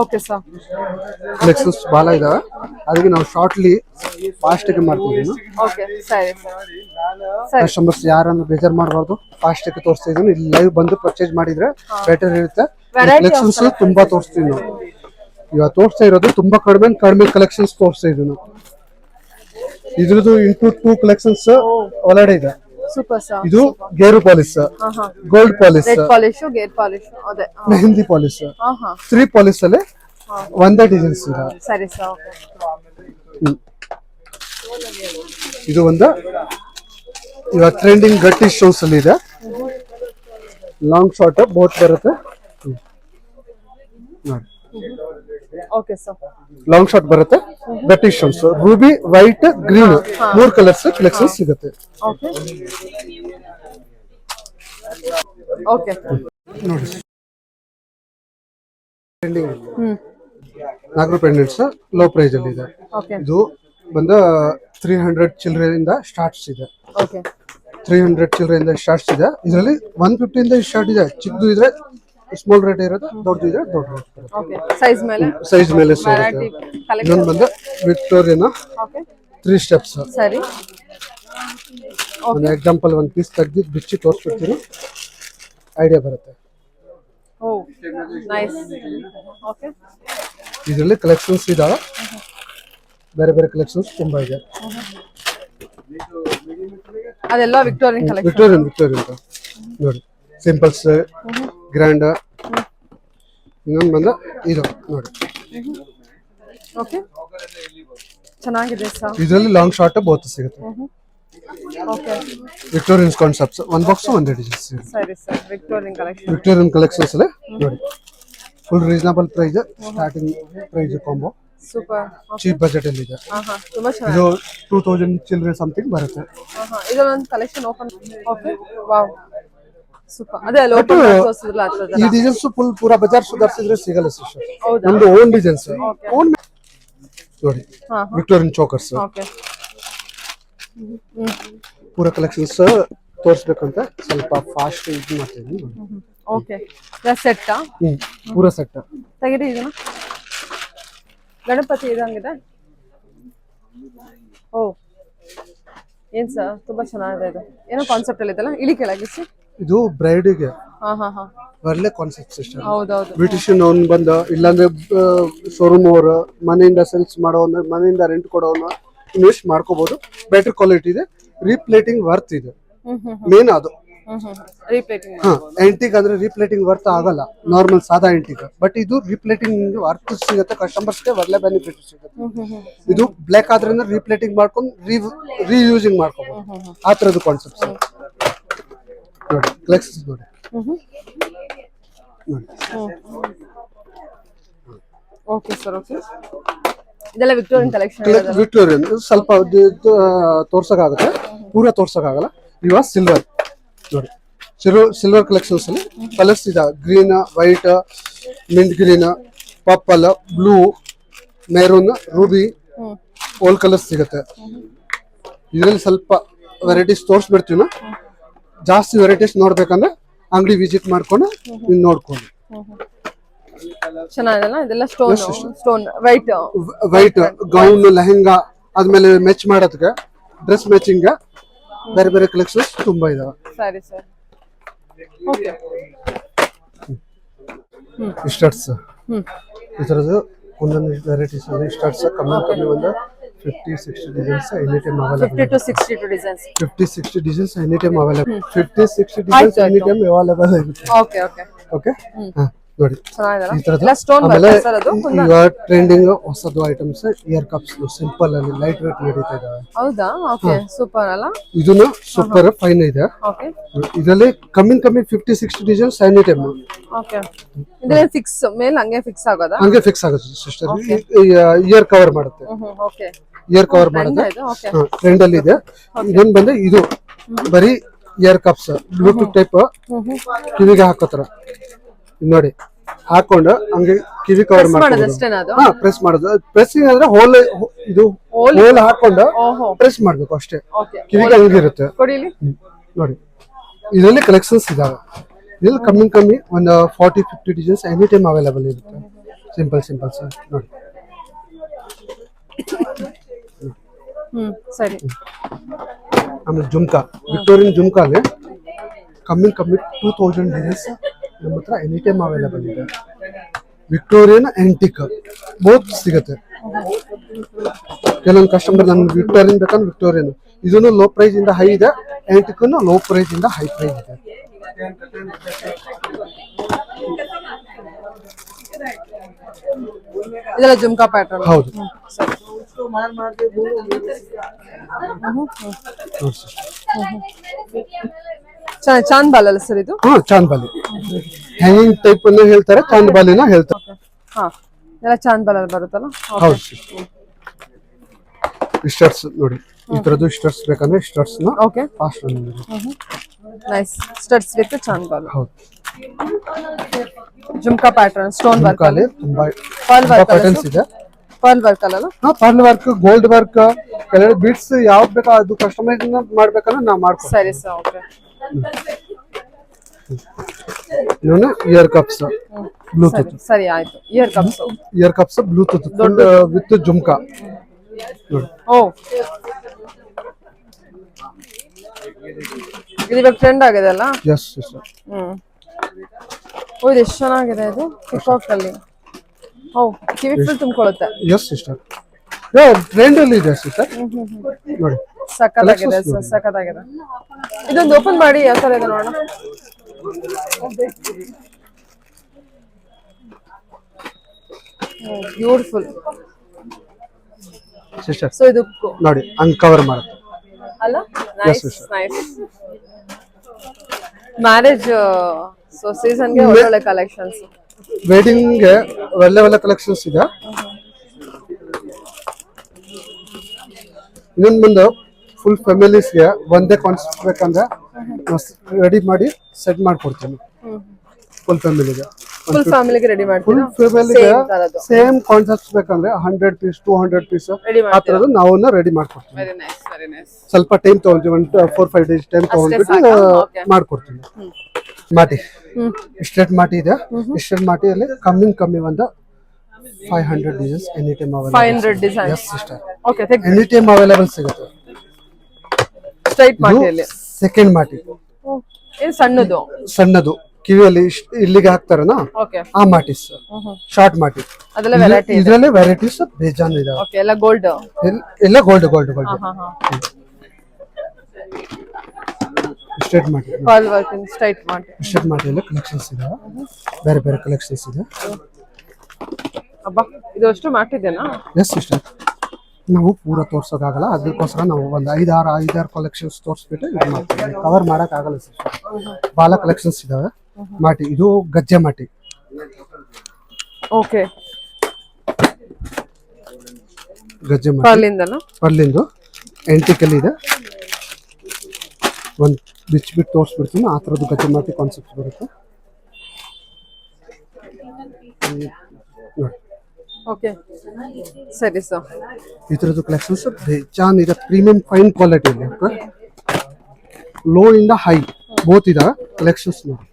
okay sir. Collections ಬಹಳ ಇದಾವೆ, ಅದಕ್ಕೆ ನಾವು ಶಾರ್ಟ್ಲಿ ಫಾಸ್ಟ್ ಆಗಿ ಮಾಡ್ತಿದ್ದೀವಿ. ಓಕೆ ಸರಿ ಸರಿ. ಕಸ್ಟಮರ್ಸ್ ಯಾರನ್ನು ಬೇಜಾರ್ ಮಾಡಬಾರ್ದು, ಫಾಸ್ಟ್ ಆಗಿ ತೋರಿಸ್ತಾ ಇದೀನಿ. ಇಲ್ಲಿ ಲೈವ್ ಬಂದು ಪರ್ಚೇಸ್ ಮಾಡಿದ್ರೆ ಬೆಟರ್ ಇರುತ್ತೆ. ಕಲೆಕ್ಷನ್ಸ್ ತುಂಬಾ ತೋರಿಸ್ತೀವಿ ನಾವು. ಇವಾಗ ತೋರಿಸ್ತಾ ಇರೋದು ತುಂಬಾ ಕಡಿಮೆ ಕಲೆಕ್ಷನ್ಸ್ ತೋರಿಸ್ತಾ ಇದೀವಿ. ಇದ್ರದ್ದು ಇಂಟು 2 ಕಲೆಕ್ಷನ್ಸ್ ಒಳಗಡೆ ಇದೆ. Super sir. ಇದು ಗೇರು polish, gold polish, red polish, gear polish, ಅದೇ ಮೆಹಂದಿ ಪಾಲಿಶ್, 3 ಪಾಲಿಶ್ ಅಲ್ಲಿ ಒಂದೇ ಡಿಸೈನ್ಸ್ ಇದೆ. ಸರಿ ಸರ್, ಓಕೆ. ಇದು ಒಂದು ಇವಾಗ ಟ್ರೆಂಡಿಂಗ್ ಗಟ್ಟಿ ಶೂಸ್ ಅಲ್ಲಿ ಇದೆ. ಲಾಂಗ್ ಶಾರ್ಟ್ ಬೋತ್ ಬರುತ್ತೆ ನೋಡಿ. Okay sir. ಲಾಂಗ್ ಶಾರ್ಟ್ ಬರುತ್ತೆ, ಗಟ್ಟಿ shoes, Ruby, white, green 3 colours collection ಸಿಗುತ್ತೆ. ಓಕೆ ಓಕೆ ನೋಡಿ ನಾಗರ ಪೆಂಡೆಂಟ್ಸ್ ಲೋ ಪ್ರೈಸ್ ಅಲ್ಲಿ ಇದೆ. ಓಕೆ ಇದು ಬಂದು 300 ಚಿಲ್ಲರೆಯಿಂದ ಸ್ಟಾರ್ಟ್ಸ್ ಇದೆ. ಓಕೆ 300 ಚಿಲ್ಲರೆಯಿಂದ ಸ್ಟಾರ್ಟ್ಸ್ ಇದೆ. ಇದರಲ್ಲಿ 150 ಇಂದ ಸ್ಟಾರ್ಟ್ ಇದೆ. ಚಿಕ್ಕದು ಇದ್ರೆ ಸ್ಮಾಲ್ ರೇಟ್ ಇರುತ್ತೆ, ದೊಡ್ಡದು ಇದ್ರೆ ದೊಡ್ಡ ರೇಟ್ ಇರುತ್ತೆ. ಓಕೆ ಸೈಜ್ ಮೇಲೆ ಸೈಜ್ ಮೇಲೆ ವೆರೈಟಿ ಕಲೆಕ್ಷನ್. ಇನ್ನೊಂದು ಬಂದು ವಿಕ್ಟೋರಿಯಾನ ಓಕೆ 3 ಸ್ಟೆಪ್ಸ್. ಸರಿ, ಒಂದು ಎಕ್ಸಾಂಪಲ್ ಒಂದು ಪೀಸ್ ತೆಗ್ದು ಬಿಚ್ಚಿ ತೋರಿಸ್ಬಿಡ್ತೀನಿ, ಐಡಿಯಾ ಬರುತ್ತೆ. Oh nice. ಓಕೆ ಇದರಲ್ಲಿ ಕಲೆಕ್ಷನ್ಸ್ ಇದಾವೆ, ಬೇರೆ ಬೇರೆ ಕಲೆಕ್ಷನ್ಸ್ ತುಂಬಾ ಇದೆ. ಅದೆಲ್ಲ ವಿಕ್ಟೋರಿಯನ್ ಕಲೆಕ್ಷನ್. ವಿಕ್ಟೋರಿಯನ್ ನೋಡಿ, ಸಿಂಪಲ್ಸ್, ಗ್ರ್ಯಾಂಡ್. ಇನ್ನೊಂದು ಬಂದ ಇದು ನೋಡಿ. ಓಕೆ ಚೆನ್ನಾಗಿದೆ ಸರ್. ಇದರಲ್ಲಿ ಲಾಂಗ್ ಶಾರ್ಟ್ ಬೋತ್ ಸಿಗುತ್ತೆ. ಓಕೆ ವಿಕ್ಟೋರಿಯನ್ಸ್ ಕಾನ್ಸೆಪ್ಟ್ಸ್ ಒಂದು ಬಾಕ್ಸ್ ಒಂದೇ ಡಿಸೈನ್ಸ್. ಸರಿ sir, Victorian collection. Victorian collections ಅಲ್ಲಿ ನೋಡಿ, full reasonable price, starting price combo, super. Cheap budget ಅಲ್ಲಿ ಇದೆ. ತುಂಬಾ ಚೆನ್ನಾಗಿದೆ. ಇದು 2000 ಚಿಲ್ಲರೆ ಸಮಥಿಂಗ್ ಬರುತ್ತೆ. ಇದೊಂದು collection open. Okay wow super. ಅದೇ ಅಲ್ಲಿ ಓಪನ್ ತೋರಿಸಿದ್ರಲ್ಲ ಅದು. ಈ ಡಿಸೈನ್ಸ್ ಫುಲ್ ಪೂರಾ ಬಜಾರ್ ಸುಧಾರಿಸಿದ್ರೆ ಸಿಗಲ್ಲ ಸಿಸ್ಟರ್. ಹೌದಾ? ನಮ್ದು ಓನ್ ಡಿಸೈನ್ಸ್, ಓನ್ ನೋಡಿ. ಹಾ ವಿಕ್ಟೋರಿಯನ್ ಚೋಕರ್ಸ್ ಓಕೆ ಪೂರಾ ಕಲೆಕ್ಷನ್ಸ್ ತೋರಿಸ್ಬೇಕಂತ ಸ್ವಲ್ಪ ಫಾಸ್ಟ್ ಇದು ಮಾಡ್ತೀನಿ. ಓಕೆ ಸೆಟ್ಟಾ? ಪೂರಾ ಸೆಟ್ ತೆಗಿರಿ ಇದನ್ನ. ಗಣಪತಿ ಇದಂಗಿದೆ. ಓ ಏನ್ ಸರ್, ತುಂಬಾ ಚೆನ್ನಾಗಿದೆ. ಇದು ಏನೋ ಕಾನ್ಸೆಪ್ಟ್ ಅಲ್ಲಿ ಇದೆಲ್ಲ, ಇಳಿ ಕೆಳಗಿಸಿ. ಇದು ಬ್ರೈಡಿಗೆ ಹಾ ಒಳ್ಳೆ ಕಾನ್ಸೆಪ್ಟ್ ಸಿಸ್ಟರ್. ಹೌದೌದು. ಬ್ಯೂಟಿಷಿಯನ್ ಅವ್ನು ಬಂದ, ಇಲ್ಲಾಂದ್ರೆ ಶೋರೂಮ್ ಅವರು ಮನೆಯಿಂದ ಸೇಲ್ಸ್ ಮಾಡೋನು, ಮನೆಯಿಂದ ರೆಂಟ್ ಕೊಡೋನು ಇನ್ವೆಸ್ಟ್ ಮಾಡ್ಕೋಬಹುದು. ಬೆಟರ್ ಕ್ವಾಲಿಟಿ ಇದೆ, ರೀಪ್ಲೇಟಿಂಗ್ ವರ್ತ್ ಇದೆ ಮೇನ್ ಅದು. ರೀಪ್ಲೇಟಿಂಗ್. ಆಂಟಿಕ್ ಅಂದ್ರೆ ರೀಪ್ಲೇಟಿಂಗ್ ವರ್ತ್ ಆಗಲ್ಲ, ನಾರ್ಮಲ್ ಸಾದಾ ಆಂಟಿಕ್. ಬಟ್ ಇದು ರೀಪ್ಲೇಟಿಂಗ್ ವರ್ತ್ ಸಿಗುತ್ತೆ, ಕಸ್ಟಮರ್ಸ್ಗೆ ಒಳ್ಳೆ ಬೆನಿಫಿಟ್ ಸಿಗುತ್ತೆ. ಇದು ಬ್ಲಾಕ್ ಆದ್ರಿಂದ ರೀಪ್ಲೇಟಿಂಗ್ ಮಾಡ್ಕೊಂಡು ರೀಯೂಸಿಂಗ್ ಮಾಡ್ಕೋಬಹುದು. ಆ ತರದ ಕಾನ್ಸೆಪ್ಟ್ಸ್ ನೋಡಿ. ಕಲೆಕ್ಷನ್ಸ್ ನೋಡಿ ಓಕೆ ಸರ್. ಓಕೆ ಇದೆಲ್ಲ ವಿಕ್ಟೋರಿಯನ್ ಕಲೆಕ್ಷನ್. ವಿಕ್ಟೋರಿಯನ್ ಸ್ವಲ್ಪ ತೋರ್ಸಕ್ಕಾಗುತ್ತೆ, ಪೂರಾ ತೋರ್ಸಕ್ಕಾಗಲ್ಲ. ಇವಾಗ ಸಿಲ್ವರ್ ನೋಡಿ, ಸಿಲ್ವರ್ ಕಲೆಕ್ಷನ್ಸ್ ಅಲ್ಲಿ ಕಲರ್ಸ್ ಇದೆ. Green, white, mint green, purple, blue, maroon, ruby, all colours ಸಿಗುತ್ತೆ. ಇದರಲ್ಲಿ ಸ್ವಲ್ಪ ವೆರೈಟೀಸ್ ತೋರಿಸ್ಬಿಡ್ತೀವಿ. ಜಾಸ್ತಿ ವೆರೈಟೀಸ್ ನೋಡ್ಬೇಕಂದ್ರೆ ಅಂಗಡಿ ವಿಸಿಟ್ ಮಾಡ್ಕೊಂಡು ನೀವು ನೋಡ್ಕೊಂಡು. ಚೆನ್ನಾಗಿದೆಲ್ಲ ಇದೆಲ್ಲ. ಸ್ಟೋನ್ ವೈಟ್ ಗೌನ್, ಲೆಹಂಗಾ ಆದ್ಮೇಲೆ ಮ್ಯಾಚ್ ಮಾಡೋದಕ್ಕೆ ಡ್ರೆಸ್ ಮ್ಯಾಚಿಂಗ್ ಬೇರೆ ಬೇರೆ ಕಲೆಕ್ಷನ್ಸ್ ತುಂಬಾ ಇದಾವೆ. ಸರಿ ಸರ್. ಓಕೆ ಸ್ಟಡ್ಸ್ ಈ ತರದ್ದು ಒಂದೊಂದು ವೆರೈಟೀಸ್ ಸ್ಟಡ್ಸ್ ಕಮ್ಮಿ ಒಂದು 50-60 designs any time available. 50 to 62 designs. 50-60 designs any time available. 50-60 designs any time available ಆಗುತ್ತೆ. ಓಕೆ ಓಕೆ ಓಕೆ ನೋಡಿ ಚೆನ್ನಾಗಿದೆಲ್ಲ. ಈ ತರದ್ದು. ಎಲ್ಲ ಸ್ಟೋನ್ ಆಮೇಲೆ ಬರುತ್ತೆ ಸರ್ ಅದು. ಈಗ ಟ್ರೆಂಡಿಂಗ್ ಹೊಸದು ಐಟಮ್ಸ್ ಇಯರ್ ಕಪ್ಸ್ ಸಿಂಪಲ್ ಅಲ್ಲಿ ಲೈಟ್ ವೇಟ್ ನಡೀತಾ ಇದಾವೆ. ಹೌದಾ? ಓಕೆ ಸೂಪರ್ ಅಲ್ಲ. ಇದನ್ನು ಸೂಪರ್ ಫೈನ್ ಇದೆ. ಓಕೆ ಇದರಲ್ಲಿ ಕಮ್ಮಿ 50-60 ಡಿಸೈನ್ಸ್ ಎನಿ ಟೈಮ್. ಓಕೆ ಇದೆಲ್ಲ ಫಿಕ್ಸ್ ಮೇಲೆ ಹಂಗೆ ಫಿಕ್ಸ್ ಆಗೋದಾ? ಹಂಗೆ ಫಿಕ್ಸ್ ಆಗುತ್ತೆ ಸಿಸ್ಟರ್. ಇಯರ್ ಕವರ್ ಮಾಡುತ್ತೆ, ಓಕೆ ಇಯರ್ ಕವರ್ ಮಾಡುತ್ತೆ. ಓಕೆ ಟ್ರೆಂಡ್ ಅಲ್ಲಿ ಇದೆ. ಇದೊಂದು ಬಂದು ಇದು ಬರೀ ಇಯರ್ ಕಪ್ಸ್ ಬ್ಲೂಟೂತ್ ಟೈಪ್ ಕಿವಿಗೆ ಹಾಕೋತರ ನೋಡಿ. ಹಾಕೊಂಡು ಹಂಗೆ ಕಿವಿ ಕವರ್ ಮಾಡೋದು ಅಷ್ಟೇನಾ ಅದು? ಹಾ, ಪ್ರೆಸ್ ಮಾಡೋದು. ಪ್ರೆಸ್ಸಿಂಗ್ ಅಂದ್ರೆ ಹೋಲ್ ಇದು ಹೋಲ್ ಹಾಕೊಂಡು ಪ್ರೆಸ್ ಮಾಡ್ಬೇಕು ಅಷ್ಟೇ, ಓಕೆ ಕಿವಿಗೆ ಹಂಗಿರುತ್ತೆ ಕೊಡಿಲಿ. ನೋಡಿ. ಇದರಲ್ಲಿ ಕಲೆಕ್ಷನ್ಸ್ ಇದಾವೆ. ಇದ್ರಲ್ಲಿ ಕಮ್ಮಿ ಒಂದು 40-50 ಡಿಸೈನ್ಸ್ ಎನಿ ಟೈಮ್ ಅವೈಲೇಬಲ್ ಇರುತ್ತೆ. ಸಿಂಪಲ್ ಸರ್ ನೋಡಿ. ಸರಿ. ಆಮೇಲೆ ಜುಮ್ಕಾ, ವಿಕ್ಟೋರಿಯನ್ ಜುಮ್ಕಾಲಿ ಕಮ್ಮಿ 2000 ಡಿಸೈನ್ಸ್ ನಮ್ಮ ಹತ್ರ ಎನಿ ಟೈಮ್ ಅವೈಲೇಬಲ್ ಇದೆ. ವಿಕ್ಟೋರಿಯನ್ ಆಂಟಿಕ್ ಬೋತ್ ಸಿಗುತ್ತೆ. ಕೆಲವೊಂದು ಕಸ್ಟಮರ್ ನಮ್ಗೆ ವಿಕ್ಟೋರಿಯನ್ ಬೇಕಂದ್ರೆ ವಿಕ್ಟೋರಿಯನ್. ಇದನ್ನು ಲೋ ಪ್ರೈಸ್ ಇಂದ ಹೈ ಇದೆ, ಆಂಟಿಕ್ ಲೋ ಪ್ರೈಸ್ ಇಂದ ಹೈ ಪ್ರೈಸ್ ಇದೆ. ಇದೆಲ್ಲ ಜುಮ್ಕಾ ಪ್ಯಾಟರ್ನ್. ಹೌದು ಸರಿ. ಚಾಂದ್ ಬಾಲ್ ಅಲ್ಲ ಸರ್ ಇದು? ಹಾ ಚಾಂದ್ ಬಾಲಿ ಹ್ಯಾಂಗಿಂಗ್ ಟೈಪ್ ಅನ್ನು ಹೇಳ್ತಾರೆ, ಚಾಂದ್ ಬಾಲಿನ ಹೇಳ್ತಾರೆ. ಹಾ ಎಲ್ಲ ಚಾಂದ್ ಬಾಲ್ ಅಲ್ಲಿ ಬರುತ್ತಲ್ಲ. ಹೌದು ಸ್ಟರ್ಸ್ ನೋಡಿ, ಈ ತರದ್ದು ಸ್ಟರ್ಸ್ ಬೇಕಂದ್ರೆ ಸ್ಟರ್ಸ್ ನ okay fast nice. Studs with Chand ball. ಹೌದು ಜುಮ್ಕಾ ಪ್ಯಾಟರ್ನ್ ಸ್ಟೋನ್ ವರ್ಕ್ ಜುಮ್ಕಾಲಿ ತುಂಬಾ ಪರ್ಲ್ ವರ್ಕ್ ಪ್ಯಾಟರ್ನ್ಸ್ ಇದೆ. ಪರ್ಲ್ ವರ್ಕ್ ಅಲ್ಲ? ಹಾ ಪರ್ಲ್ ವರ್ಕ್, ಗೋಲ್ಡ್ ವರ್ಕ್, ಕೆಲವು ಬೀಡ್ಸ್ ಯಾವ್ದು ಬೇಕೋ ಅದು ಕಸ್ಟಮೈಸ್ ಮಾಡ್ಬೇಕಂದ್ರೆ ನಾವು ಮಾಡ್ಕೊಡ್ತೀವಿ. ಸರಿ ಸರ್. ಓಕೆ ಇನ್ನೊಂದು ಇಯರ್ ಕಪ್ಸ್ ಬ್ಲೂಟೂತ್. ಸರಿ ಆಯ್ತು. Year cups Bluetooth with jhumka ನೋಡಿ. ಓ ಇದು ಇವಾಗ ಟ್ರೆಂಡ್ ಆಗಿದೆ ಅಲ್ಲ? Yes sir. ಓ ಇದು ಎಷ್ಟು ಚೆನ್ನಾಗಿದೆ ಇದು ಪಿಕಾಕ್ ಅಲ್ಲಿ. ಓ ಕಿವಿ ಫುಲ್ ತುಂಬಿಕೊಳ್ಳುತ್ತೆ. ಎಸ್ ಸಿಸ್ಟರ್, ಟ್ರೆಂಡ್ ಅಲ್ಲಿ ಇದೆ ಸಿಸ್ಟರ್ ನೋಡಿ. ಸಖತ್ತಾಗಿದೆ ಸರ್, ಸಖತ್ತಾಗಿದೆ. ಇದೊಂದು ಓಪನ್ ಮಾಡಿ ಯಾವ ತರ ಇದೆ ನೋಡೋಣ. Beautiful sister. ಸೊ ಇದು ನೋಡಿ ಹಂಗ್ ಕವರ್ ಮಾಡುತ್ತೆ ಅಲ್ಲ? Nice nice. ಮ್ಯಾರೇಜ್ ಸೊ ಸೀಸನ್ಗೆ ಒಳ್ಳೊಳ್ಳೆ ಕಲೆಕ್ಷನ್ಸ್. ವೆಡ್ಡಿಂಗ್ ಒಳ್ಳೆ ಒಳ್ಳೆ ಕಲೆಕ್ಷನ್ಸ್ ಇದೆ. ಇನ್ನೊಂದು ಬಂದು ಫುಲ್ ಫ್ಯಾಮಿಲೀಸ್ಗೆ ಒಂದೇ ಕಾನ್ಸೆಪ್ಟ್ ಬೇಕಂದ್ರೆ ರೆಡಿ ಮಾಡಿ ಸೆಟ್ ಮಾಡ್ಕೊಡ್ತೀನಿ. ಫುಲ್ ಫ್ಯಾಮಿಲಿಗೆ ರೆಡಿ ಫುಲ್ ಮಾಡ್ತೀರಾ? ಫ್ಯಾಮಿಲಿಗೆ ಸೇಮ್ ಕಾನ್ಸೆಪ್ಟ್ ಬೇಕಂದ್ರೆ 100 ಪೀಸ್ 200 ಪೀಸ್ ಆ ತರದ್ದು ನಾವು ರೆಡಿ ಮಾಡ್ಕೊಡ್ತೀವಿ. Very nice very nice. ಸ್ವಲ್ಪ ಟೈಮ್ ತಗೊಂಡ್ವಿ, 4-5 ಡೇಸ್ ಟೈಮ್ ತಗೊಂಡ್ಬಿಟ್ಟು ಮಾಡ್ಕೊಡ್ತೀವಿ. ಮಾಟಿ ಸ್ಟ್ರೇಟ್ ಮಾಟಿ ಇದೆ. ಸ್ಟ್ರೇಟ್ ಮಾಟಿಯಲ್ಲಿ ಕಮ್ಮಿ ಒಂದು 500 designs any time available. 500 designs. S sister. Okay any time available ಸಿಗುತ್ತೆ. ಸ್ಟ್ರೈಟ್ ಮಾಟಿಯಲ್ಲಿ ಸೆಕೆಂಡ್ ಮಾಟಿ ಇದು ಸಣ್ಣದು ಸಣ್ಣದು ಕಿವಿಯಲ್ಲಿ ಇಲ್ಲಿಗೆ ಹಾಕ್ತಾರನ ಓಕೆ ಆ ಮಾಟಿಸ್. ಶಾರ್ಟ್ ಮಾಟಿ ಅದೆಲ್ಲ ವೆರೈಟಿ ಇದೆ. ಇದರಲ್ಲಿ ವೆರೈಟೀಸ್ ಬೇಜಾನ್ ಇದೆ. ಓಕೆ ಎಲ್ಲ ಗೋಲ್ಡ್. ಎಲ್ಲ ಗೋಲ್ಡ್ ಗೋಲ್ಡ್ ಗೋಲ್ಡ್. ಹಾ ಹಾ ಸ್ಟ್ರೇಟ್ ಮಾಟಿ ಪರ್ಲ್ ವರ್ಕ್ ಇನ್ ಸ್ಟ್ರೈಟ್ ಮಾಟಿ. ಸ್ಟ್ರೇಟ್ ಮಾಟಿಯಲ್ಲಿ ಕಲೆಕ್ಷನ್ಸ್ ಇದೆ, ಬೇರೆ ಬೇರೆ ಕಲೆಕ್ಷನ್ಸ್ ಇದೆ. ಅಬ್ಬಾ ಇದು ಅಷ್ಟು ಮಾಡಿದ್ದೇನಾ? ಎಸ್ ಸಿಸ್ಟರ್, ನಾವು ಪೂರ ತೋರ್ಸೋಕ್ಕಾಗಲ್ಲ, ಅದಕ್ಕೋಸ್ಕರ ನಾವು ಒಂದು 5-6 ಕಲೆಕ್ಷನ್ಸ್ ತೋರಿಸ್ಬಿಟ್ಟು ಇದು ಮಾಡ್ತೀವಿ. ಕವರ್ ಮಾಡೋಕ್ಕಾಗಲ್ಲ ಸಿಸ್ಟರ್. ಭಾಳ ಕಲೆಕ್ಷನ್ಸ್ ಇದಾವೆ. ಮಾಟಿ ಇದು ಗಜ್ಜೆ ಮಾಟಿ. ಓಕೆ ಗಜ್ಜೆ ಮಾಟಿ ಪರ್ಲಿಂದಲ್ಲ? ಪರ್ಲಿಂದು ಎಂಟಿಕಲ್ ಇದೆ. ಒಂದು ಬಿಚ್ಚಿಬಿಟ್ಟು ತೋರಿಸ್ಬಿಡ್ತೀನಿ. ಆ ಥರದ್ದು ಗಜ್ಜೆ ಮಾಟಿ ಕಾನ್ಸೆಪ್ಟ್ ಬರುತ್ತೆ ನೋಡಿ. ಓಕೆ ಸರಿ ಸರ್. ಈ ಥರದ್ದು ಕಲೆಕ್ಷನ್ಸ್ ಬೇಜಾನ್ ಇದೆ. ಪ್ರೀಮಿಯಂ ಫೈನ್ ಕ್ವಾಲಿಟಿ ಇದೆ. ಲೋ ಇಂದ ಹೈ ಬೋತ್ ಇದೆ ಕಲೆಕ್ಷನ್ಸ್ ನೋಡಿ.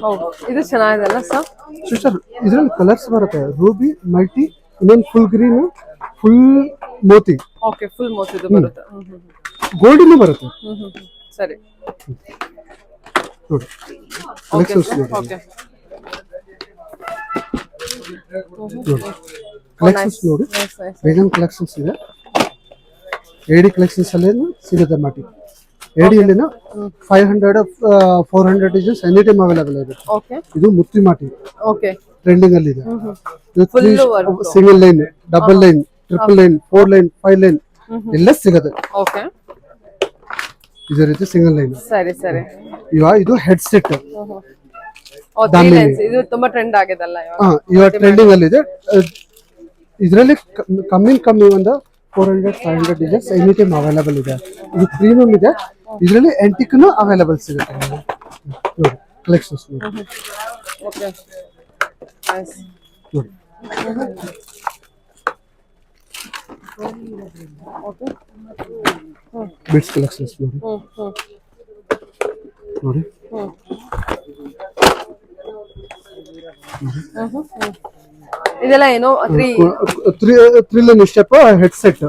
ಹೌದು ಇದು ಚೆನ್ನಾಗಿದೆ ಅಲ್ಲ ಸರ್? ಸಿಸ್ಟರ್ ಇದರಲ್ಲಿ ಕಲರ್ಸ್ ಬರುತ್ತೆ. ರೂಬಿ, ಮಲ್ಟಿ, ಇನ್ನೊಂದು ಫುಲ್ ಗ್ರೀನ್, ಫುಲ್ ಮೋತಿ. ಓಕೆ ಫುಲ್ ಮೋತಿದು ಬರುತ್ತೆ. ಗೋಲ್ಡಿನೂ ಬರುತ್ತೆ ಸರಿ ನೋಡಿ ಕಲೆಕ್ಷನ್ಸ್ ನೋಡಿ. ಓಕೆ ಕಲೆಕ್ಷನ್ಸ್ ನೋಡಿ. ಬೇಜಾನ್ ಕಲೆಕ್ಷನ್ಸ್ ಇದೆ. ಏಡಿ ಕಲೆಕ್ಷನ್ಸ್ ಅಲ್ಲಿ ಸಿಗುತ್ತೆ ಮಾಟಿ. ಏಡಿಯಲ್ಲಿನ 500-400 ಡಿಸೈನ್ಸ್ ಎನಿ ಟೈಮ್ ಅವೈಲೇಬಲ್ ಇದೆ. ಓಕೆ ಇದು ಮುತ್ತಿ ಮಾಟಿ ಓಕೆ ಟ್ರೆಂಡಿಂಗ್ ಅಲ್ಲಿ ಇದೆ. Full work. Single line, double line, triple line, 4 line, 5 line ಎಲ್ಲ ಸಿಗುತ್ತೆ. ಓಕೆ ಇದೇ ರೀತಿ ಸಿಂಗಲ್ ಲೈನ್. ಸರಿ ಸರಿ. ಇವಾಗ ಇದು ಹೆಡ್ ಸೆಟ್. ಓ 3 ಲೈನ್ಸ್ ಇದು ತುಂಬಾ ಟ್ರೆಂಡ್ ಆಗಿದಲ್ಲ ಇವಾಗ? ಇವಾಗ ಟ್ರೆಂಡಿಂಗ್ ಅಲ್ಲಿ ಇದೆ. ಇದರಲ್ಲಿ ಕಮ್ಮಿ ಒಂದು 400-500 ಡಿಸೈನ್ಸ್ ಎನಿ ಟೈಮ್ ಅವೈಲೇಬಲ್ ಇದೆ. ಇದು ಪ್ರೀಮಿಯಂ ಇದೆ. ಇದರಲ್ಲಿ ಆಂಟಿಕ್ನು ಅವೈಲೇಬಲ್ ಸಿಗುತ್ತೆ ನೋಡಿ. ಕಲೆಕ್ಷನ್ಸ್ ನೋಡಿ. ಓಕೆ ನೈಸ್ ನೋಡಿ ಓಕೆ ಬಿಟ್ಸ್ ಕಲೆಕ್ಷನ್ಸ್ ನೋಡಿ. ನೋಡಿ ಇದೆಲ್ಲ ಏನೋ 3 ಲೈನ್ ಸ್ಟೆಪ್ ಹೆಡ್ ಸೆಟ್.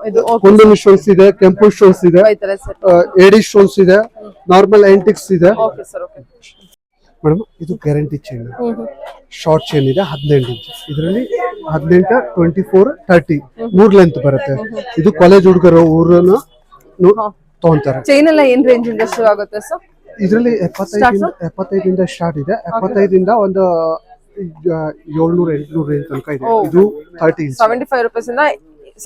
ಇದು ಓಕೆ ಕುಂಡಲಿ ಸ್ಟೋನ್ಸ್ ಇದೆ, ಕೆಂಪು ಸ್ಟೋನ್ಸ್ ಇದೆ, ಐತಲ್ಲ ಸರ್? ಏಡಿ ಸ್ಟೋನ್ಸ್ ಇದೆ, ನಾರ್ಮಲ್ ಆಂಟಿಕ್ಸ್ ಇದೆ. ಓಕೆ ಸರ್ ಓಕೆ ಮೇಡಮ್ ಇದು ಗ್ಯಾರಂಟಿ ಚೈನ್. ಶಾರ್ಟ್ ಚೈನ್ ಇದೆ 18 ಇಂಚ್. ಇದರಲ್ಲಿ 18, 24, 30 3 ಲೆಂತ್ ಬರುತ್ತೆ. ಇದು ಕಾಲೇಜ್ ಹುಡುಗರು ಊರನ್ನು ತಗೊಂತಾರೆ. ಚೈನ್ ಎಲ್ಲ ಏನ್ ರೇಂಜ್ ಇಂದ ಶುರು ಆಗುತ್ತೆ ಸರ್? ಇದರಲ್ಲಿ 75 ಸ್ಟಾರ್ಟ್ ಇದೆ. 75 ಒಂದು 700-800 ರೇಂಜ್ ತನಕ ಇದೆ. ಇದು 30 ಇಂಚ್. 75 ರೂಪೀಸ್ ಇಂದ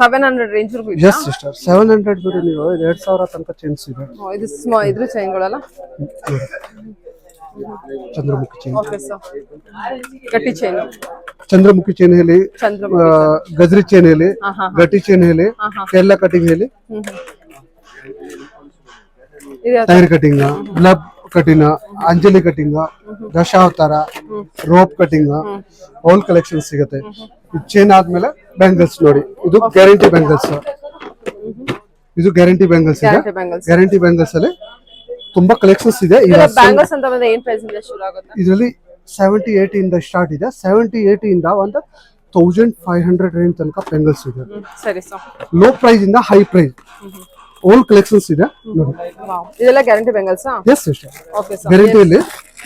700 ರೇಂಜ್ ವರೆಗೂ ಇದೆ. ಎಸ್ ಸಿಸ್ಟರ್, 700 ಬಿಡಿ ನೀವು 2000 ತನಕ ಚೈನ್ಸ್ ಇದೆ. ಇದು ಇದ್ರ ಚೈನ್ಗಳಲ್ಲ. ಚಂದ್ರಮುಖಿ ಚೈನ್. ಓಕೆ ಸರ್, ಗಟ್ಟಿ ಚೈನ್, ಚಂದ್ರಮುಖಿ ಚೈನ್ ಹೇಳಿ, ಗಜ್ರಿ ಚೈನ್ ಹೇಳಿ, ಗಟ್ಟಿ ಚೈನ್ ಹೇಳಿ, ಕೇರಳ ಕಟಿಂಗ್ ಹೇಳಿ, ಟೈರ್ ಕಟಿಂಗ್, ಬ್ಲಬ್ cutting, Anjali cutting, Dashavatara, rope cutting, all collection ಸಿಗುತ್ತೆ. ಚೈನ್ ಆದ್ಮೇಲೆ ಬ್ಯಾಂಗಲ್ಸ್ ನೋಡಿ, ಇದು ಗ್ಯಾರಂಟಿ ಬ್ಯಾಂಗಲ್ಸ್. ಇದು ಗ್ಯಾರಂಟಿ ಬ್ಯಾಂಗಲ್ಸ್ ಇದೆ. ಗ್ಯಾರಂಟಿ ಬ್ಯಾಂಗಲ್ಸ್ ಅಲ್ಲಿ ತುಂಬಾ ಕಲೆಕ್ಷನ್ಸ್ ಇದೆ. ಬ್ಯಾಂಗಲ್ಸ್ ಅಂತ ಬಂದ್ರೆ ಏನ್ ಪ್ರೈಸ್ ಇಂದ ಶುರು ಆಗುತ್ತೆ? ಇದರಲ್ಲಿ 78 ಇಂದ ಸ್ಟಾರ್ಟ್ ಇದೆ. 78 ಇಂದ ಒಂದು 1500 ರೇಂಜ್ ತನಕ ಬ್ಯಾಂಗಲ್ಸ್ ಇದೆ. ಸರಿ ಸರ್. ಲೋ ಪ್ರೈಸ್ ಇಂದ ಹೈ ಪ್ರೈಸ್ ಆಲ್ ಕಲೆಕ್ಷನ್ಸ್ ಇದೆ ನೋಡಿ. ಇದೆಲ್ಲ guarantee bangles? S sister. Okay sir. Guarantee ಅಲ್ಲಿ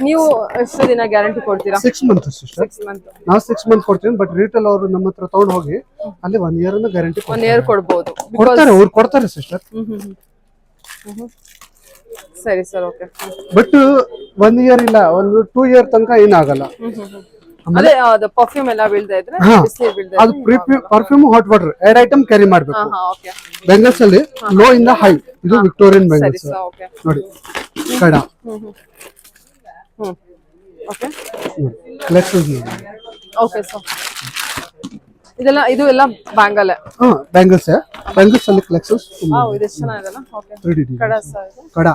ನೀವು ಎಷ್ಟು ದಿನ ಗ್ಯಾರಂಟಿ ಕೊಡ್ತೀರಾ? 6 ಮಂತ್ ಸಿಸ್ಟರ್. 6 ಮಂತ್. ನಾವು 6 ಮಂತ್ ಕೊಡ್ತೀವಿ. ಬಟ್ ರಿಟೇಲ್ ಅವರು ನಮ್ಮ ಹತ್ರ ತಗೊಂಡು ಹೋಗಿ ಅಲ್ಲಿ 1 ಇಯರ್ ಅನ್ನು ಗ್ಯಾರಂಟಿ 1 ಇಯರ್ ಕೊಡಬಹುದು. ಕೊಡ್ತಾರೆ, ಅವ್ರು ಕೊಡ್ತಾರೆ ಸಿಸ್ಟರ್. ಸರಿ ಸರ್. ಓಕೆ. ಬಟ್ 1 ಇಯರ್ ಇಲ್ಲ, ಒಂದು 2 ಇಯರ್ ತನಕ ಏನಾಗಲ್ಲ. ಅದೇ ಅದು ಪರ್ಫ್ಯೂಮ್ ಎಲ್ಲ ಬೀಳ್ತಾ ಇದ್ರೆ ಅದು perfume hot water 2 item carry ಮಾಡಬೇಕು. ಓಕೆ. ಬ್ಯಾಂಗಲ್ಸ್ ಅಲ್ಲಿ ಲೋ ಇಂದ ಹೈ. ಇದು ವಿಕ್ಟೋರಿಯನ್ ಬ್ಯಾಂಗಲ್ಸ್ ಓಕೆ ನೋಡಿ. ಕಡ ಓಕೆ. Collections okay sir. ಇದು ಎಲ್ಲ ಬ್ಯಾಂಗಲ್. ಬ್ಯಾಂಗಲ್ಸ್ ಬ್ಯಾಂಗಲ್ಸ್ ಅಲ್ಲಿ ಕಲೆಕ್ಷನ್ಸ್ ಇದು ಚೆನ್ನಾಗಿದೆಲ್ಲ. ಓಕೆ. 3D ಕಡ ಸರ್. ಕಡ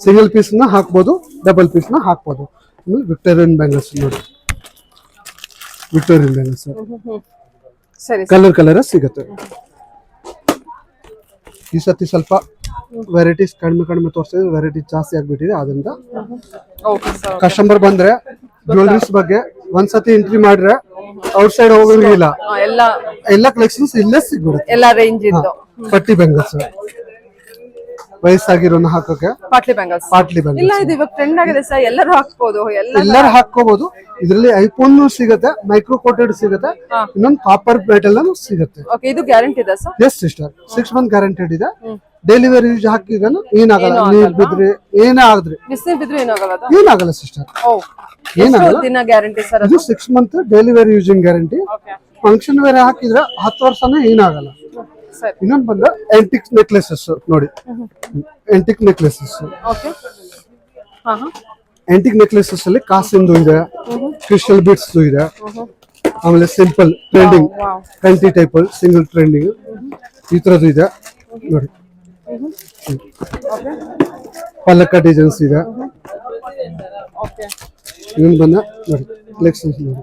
ಸಿಂಗಲ್ ಪೀಸ್ ನ ಹಾಕ್ಬೋದು, ಡಬಲ್ ಪೀಸ್ ನ ಹಾಕ್ಬೋದು. ವಿಕ್ಟೋರಿಯನ್ ಬ್ಯಾಂಗಲ್ಸ್ ನೋಡಿ. ವಿಕ್ಟೋರಿಯನ್ ಬ್ಯಾಂಗಲ್ಸ್ ಸರಿ. ಕಲರ್ ಸಿಗುತ್ತೆ. ಈ ಸತಿ ಸ್ವಲ್ಪ ವೆರೈಟೀಸ್ ಕಡಿಮೆ ತೋರಿಸಿದ್ರೆ ವೆರೈಟಿ ಜಾಸ್ತಿ ಆಗ್ಬಿಟ್ಟಿದೆ. ಅದರಿಂದ ಕಸ್ಟಮರ್ ಬಂದ್ರೆ ಜ್ಯುವೆಲರೀಸ್ ಬಗ್ಗೆ ಒಂದ್ಸತಿ ಎಂಟ್ರಿ ಮಾಡ್ರೆ ಔಟ್ ಸೈಡ್ ಹೋಗಂಗಿಲ್ಲ. ಎಲ್ಲ ಕಲೆಕ್ಷನ್ಸ್ ಇಲ್ಲೇ ಸಿಗ್ಬಿಡುತ್ತೆ. ಎಲ್ಲ ರೇಂಜ್ ಇದ್ದು ಪಟ್ಟಿ ಬ್ಯಾಂಗಲ್ಸ್ ವಯಸ್ಸಾಗಿರೋನ ಹಾಕೋಕೆ ಪಾಟ್ಲಿ ಬ್ಯಾಂಗಲ್ಸ್ ಇಲ್ಲ, ಇದು ಇವಾಗ ಟ್ರೆಂಡ್ ಆಗಿದೆ ಸರ್. ಎಲ್ಲರೂ ಹಾಕ್ಬೋದು, ಎಲ್ಲರೂ ಹಾಕೋಬಹುದು. ಇದರಲ್ಲಿ ಐಫೋನ್ ಸಿಗುತ್ತೆ, ಮೈಕ್ರೋ ಕೋಟೆಡ್ ಸಿಗುತ್ತೆ, ಇನ್ನೊಂದು ಕಾಪರ್ ಮೆಟಲ್ ಸಿಗುತ್ತೆ. ಓಕೆ. ಇದು ಗ್ಯಾರಂಟಿ ಇದೆ sir? S sister, 6 month guaranteed ಇದೆ. ಡೆಲಿವರಿ ಯೂಸ್ ಹಾಕಿದ್ರು ಏನಾಗಲ್ಲ. ನೀರ್ ಬಿದ್ರೆ ಏನಾದ್ರೆ ಬಿಸಿಲು ಬಿದ್ರೆ ಏನಾಗಲ್ಲ ಸಿಸ್ಟರ್. ಏನಾಗಲ್ಲ. ದಿನ ಗ್ಯಾರಂಟಿ ಸರ್? ಇದು 6 month delivery using guarantee. Function wear ಹಾಕಿದ್ರೆ 10 ವರ್ಷನೇ ಏನಾಗಲ್ಲ. ಇನ್ನೊಂದು ಬಂದ ಆಂಟಿಕ್ ನೆಕ್ಲೆಸಸ್ ನೋಡಿ. ಆಂಟಿಕ್ ನೆಕ್ಲೆಸಸ್ ಆಂಟಿಕ್ ನೆಕ್ಲೆಸಸ್ ಅಲ್ಲಿ ಕಾಸಿಂದು ಇದೆ, ಕ್ರಿಸ್ಟಲ್ ಬೀಡ್ಸ್ ಇದೆ, ಆಮೇಲೆ ಸಿಂಪಲ್ ಟ್ರೆಂಡಿಂಗ್ ಫ್ಯಾಂಟಿ ಟೈಪ್ ಸಿಂಗಲ್ ಟ್ರೆಂಡಿಂಗ್ ಈ ತರದ್ದು ಇದೆ ನೋಡಿ. ಪಲ್ಲಕ್ಕ ಡಿಸೈನ್ಸ್ ಇದೆ. ಇನ್ನೊಂದು ಬಂದ ನೋಡಿ ಕಲೆಕ್ಷನ್ಸ್ ನೋಡಿ.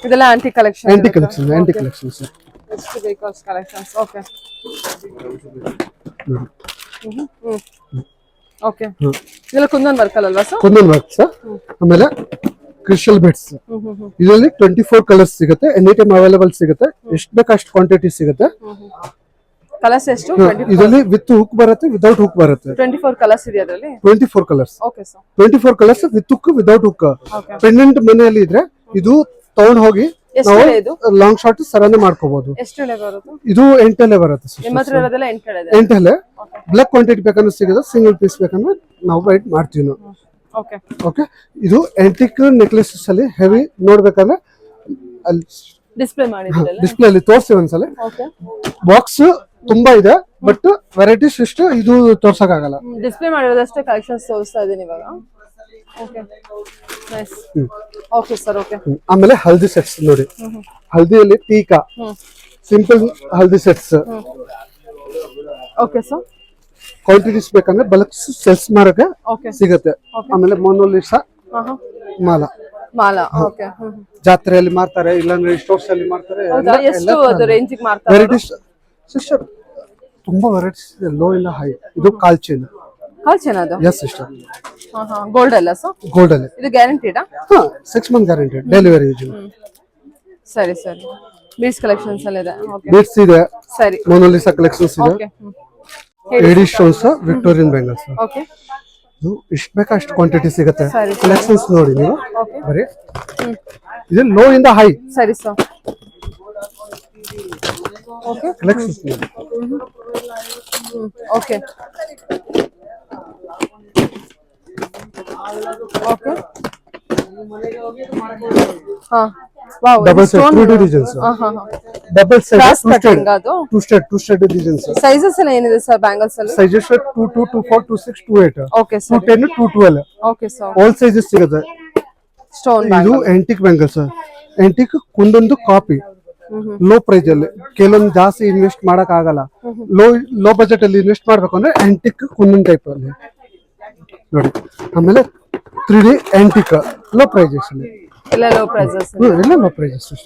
ಇದೆಲ್ಲ ಆಂಟಿ ಕಲೆಕ್ಷನ್. ಎಷ್ಟು ಬೇಕು ಅಷ್ಟು ಕಲೆಕ್ಷನ್ಸ್. ಓಕೆ. ಓಕೆ. ಇದೆಲ್ಲ ಕುಂದನ್ ವರ್ಕ್ ಅಲ್ವಾ ಸರ್? Kundan work sir. ಆಮೇಲೆ ಕ್ರಿಸ್ಟಲ್ ಬಿಟ್ಸ್ ಇದರಲ್ಲಿ 24 ಕಲರ್ಸ್ ಸಿಗುತ್ತೆ. ಎನಿ ಟೈಮ್ ಅವೈಲೇಬಲ್ ಸಿಗುತ್ತೆ. ಎಷ್ಟು ಬೇಕು ಅಷ್ಟು ಕ್ವಾಂಟಿಟಿ ಸಿಗುತ್ತೆ. ಕಲರ್ಸ್ ಎಷ್ಟು? ಇದರಲ್ಲಿ ವಿತ್ ಹುಕ್ ಬರುತ್ತೆ, ವಿತೌಟ್ ಹುಕ್ ಬರುತ್ತೆ. 24 ಕಲರ್ಸ್ ಇದೆ ಅದರಲ್ಲಿ. 24 colours. Okay sir. 24 colours with hook, without hook. Pendant ಮನೆಯಲ್ಲಿ ಇದ್ರೆ ಇದು ತಗೊಂಡ್ ಹೋಗಿ ಲಾಂಗ್ ಶಾರ್ಟ್ ಸರನೆ ಮಾಡ್ಕೋಬಹುದು. ಎಷ್ಟು ಎಳೆ ಬರುತ್ತೆ? ಇದು 8 ಎಳೆ ಬರುತ್ತೆ. ನಿಮ್ಮ ಹತ್ರ ಇರೋದೆಲ್ಲ 8 ಎಳೆ ಇದೆ. 8 ಎಳೆ. ಬ್ಲಾಕ್ ಕ್ವಾಂಟಿಟಿ ಬೇಕಂದ್ರೆ ಸಿಗುತ್ತೆ, ಸಿಂಗಲ್ ಪೀಸ್ ಬೇಕಂದ್ರೆ ನಾವು ವೈಟ್ ಮಾಡ್ತೀವಿ ನಾವು. ಓಕೆ. ಓಕೆ. ಇದು ಆಂಟಿಕ್ ನೆಕ್ಲೆಸಸ್ ಅಲ್ಲಿ ಹೆವಿ ನೋಡ್ಬೇಕಂದ್ರೆ ಅಲ್ಲಿ ಡಿಸ್ಪ್ಲೇ ಮಾಡಿದ್ದೀರಲ್ಲ, ಡಿಸ್ಪ್ಲೇ ಅಲ್ಲಿ ತೋರಿಸಿ ಒಂದ್ಸಲ. ಓಕೆ. ಬಾಕ್ಸ್ ತುಂಬಾ ಇದೆ, ಬಟ್ ವೆರೈಟೀಸ್ ಇಷ್ಟು ಇದು ತೋರ್ಸಕ್ಕಾಗಲ್ಲ. ಡಿಸ್ಪ್ಲೇ ಮಾಡಿರೋದಷ್ಟೇ ಕಲೆಕ್ಷನ್ಸ್ ತೋರಿಸ್ತಾ ಇದೀನಿ ಇವಾಗ. Okay. Nice. Okay sir. Okay. ಆಮೇಲೆ ಹಲ್ದಿ ಸೆಟ್ಸ್ ನೋಡಿ. ಹಲ್ದಿಯಲ್ಲಿ ಟೀಕಾ ಸಿಂಪಲ್ ಹಲ್ದಿ ಸೆಟ್ಸ್. Okay sir. ಕ್ವಾಂಟಿಟೀಸ್ ಬೇಕಂದ್ರೆ ಬಲ್ಕ್ ಸೇಲ್ಸ್ ಮಾಡಕ್ಕೆ ಸಿಗುತ್ತೆ. ಆಮೇಲೆ ಮೊನೋಲಿಸಾ ಮಾಲಾ ಓಕೆ. ಜಾತ್ರೆಯಲ್ಲಿ ಮಾರ್ತಾರೆ, ಇಲ್ಲಾಂದ್ರೆ ಸ್ಟೋರ್ಸ್ ಅಲ್ಲಿ ಮಾರ್ತಾರೆ. ಎಷ್ಟು ಅದು ರೇಂಜ್ ಗೆ ಮಾರ್ತಾರೆ? ವೆರೈಟೀಸ್ ಸಿಸ್ಟರ್ ತುಂಬಾ ವೆರೈಟೀಸ್ ಇದೆ, ಲೋ ಇಂದ ಹೈ. ಇದು ಕಾಲ್ ಚೈನ್. ಅದು? S sister. ಗೋಲ್ಡ್ ಅಲ್ಲ ಸರ್? ಗೋಲ್ಡ್ ಅಲ್ಲಿ. ಇದು ಗ್ಯಾರಂಟಿಡಾ? 6 ಮಂತ್ ಗ್ಯಾರಂಟೆಡ್ ಡೆಲಿವರಿ ಯೂಸ್. ಸರಿ ಸರಿ. ಬೀಡ್ಸ್ ಕಲೆಕ್ಷನ್ಸ್ ಅಲ್ಲಿ ಇದೆ. ಓಕೆ. ಬೀಡ್ಸ್ ಇದೆ. ಸರಿ. ಮೊನೋಲಿಸಾ ಕಲೆಕ್ಷನ್ಸ್ ಇದೆ. Okay. Editions Victorian bangles. Okay. ಇದು ಇಷ್ಟ ಬೇಕಾ ಅಷ್ಟು ಕ್ವಾಂಟಿಟಿ ಸಿಗುತ್ತೆ. ಕಲೆಕ್ಷನ್ಸ್ ನೋಡಿ ನೀವು ಬರೀ. ಇದು ಲೋ ಇಂದ ಹೈ. ಸರಿ ಸರ್. ಓಕೆ. ಕಲೆಕ್ಷನ್ಸ್ ನೋಡಿ. ಓಕೆ ಓಕೆ ಹಾ wow double set 3D designs double set cross cutting ಅದು ಟೂ ಸ್ಟೆಡ್ ಡಿಸೈನ್ಸ್ ಸೈಜಸ್ ಎಲ್ಲ ಏನಿದೆ ಸರ್ ಬ್ಯಾಂಗಲ್ಸ್ ಅಲ್ಲಿ sizes 22 24 26 28 okay sir 210 212 okay sir all sizes ಸಿಗುತ್ತೆ ಸ್ಟೋನ್ ಇದು ಆಂಟಿಕ್ ಬ್ಯಾಂಗಲ್ಸ್ ಆಂಟಿಕ್ ಒಂದೊಂದು copy low price ಅಲ್ಲಿ ಕೆಲವೊಂದು ಜಾಸ್ತಿ ಇನ್ವೆಸ್ಟ್ ಮಾಡಕ್ ಆಗಲ್ಲ ಲೋ ಬಜೆಟ್ ಅಲ್ಲಿ ಇನ್ವೆಸ್ಟ್ ಮಾಡ್ಬೇಕು ಅಂದ್ರೆ ಆಂಟಿಕ್ ಒಂದೊಂದು ಟೈಪ್ ಅಲ್ಲಿ ನೋಡಿ ಆಮೇಲೆ 3D ಆಂಟಿಕ್ ಲೋ ಪ್ರೈಸಸ್ ಅಲ್ಲಿ ಎಲ್ಲ ಲೋ ಪ್ರೈಸಸ್ ಎಲ್ಲ ಲೋ ಪ್ರೈಸಸ್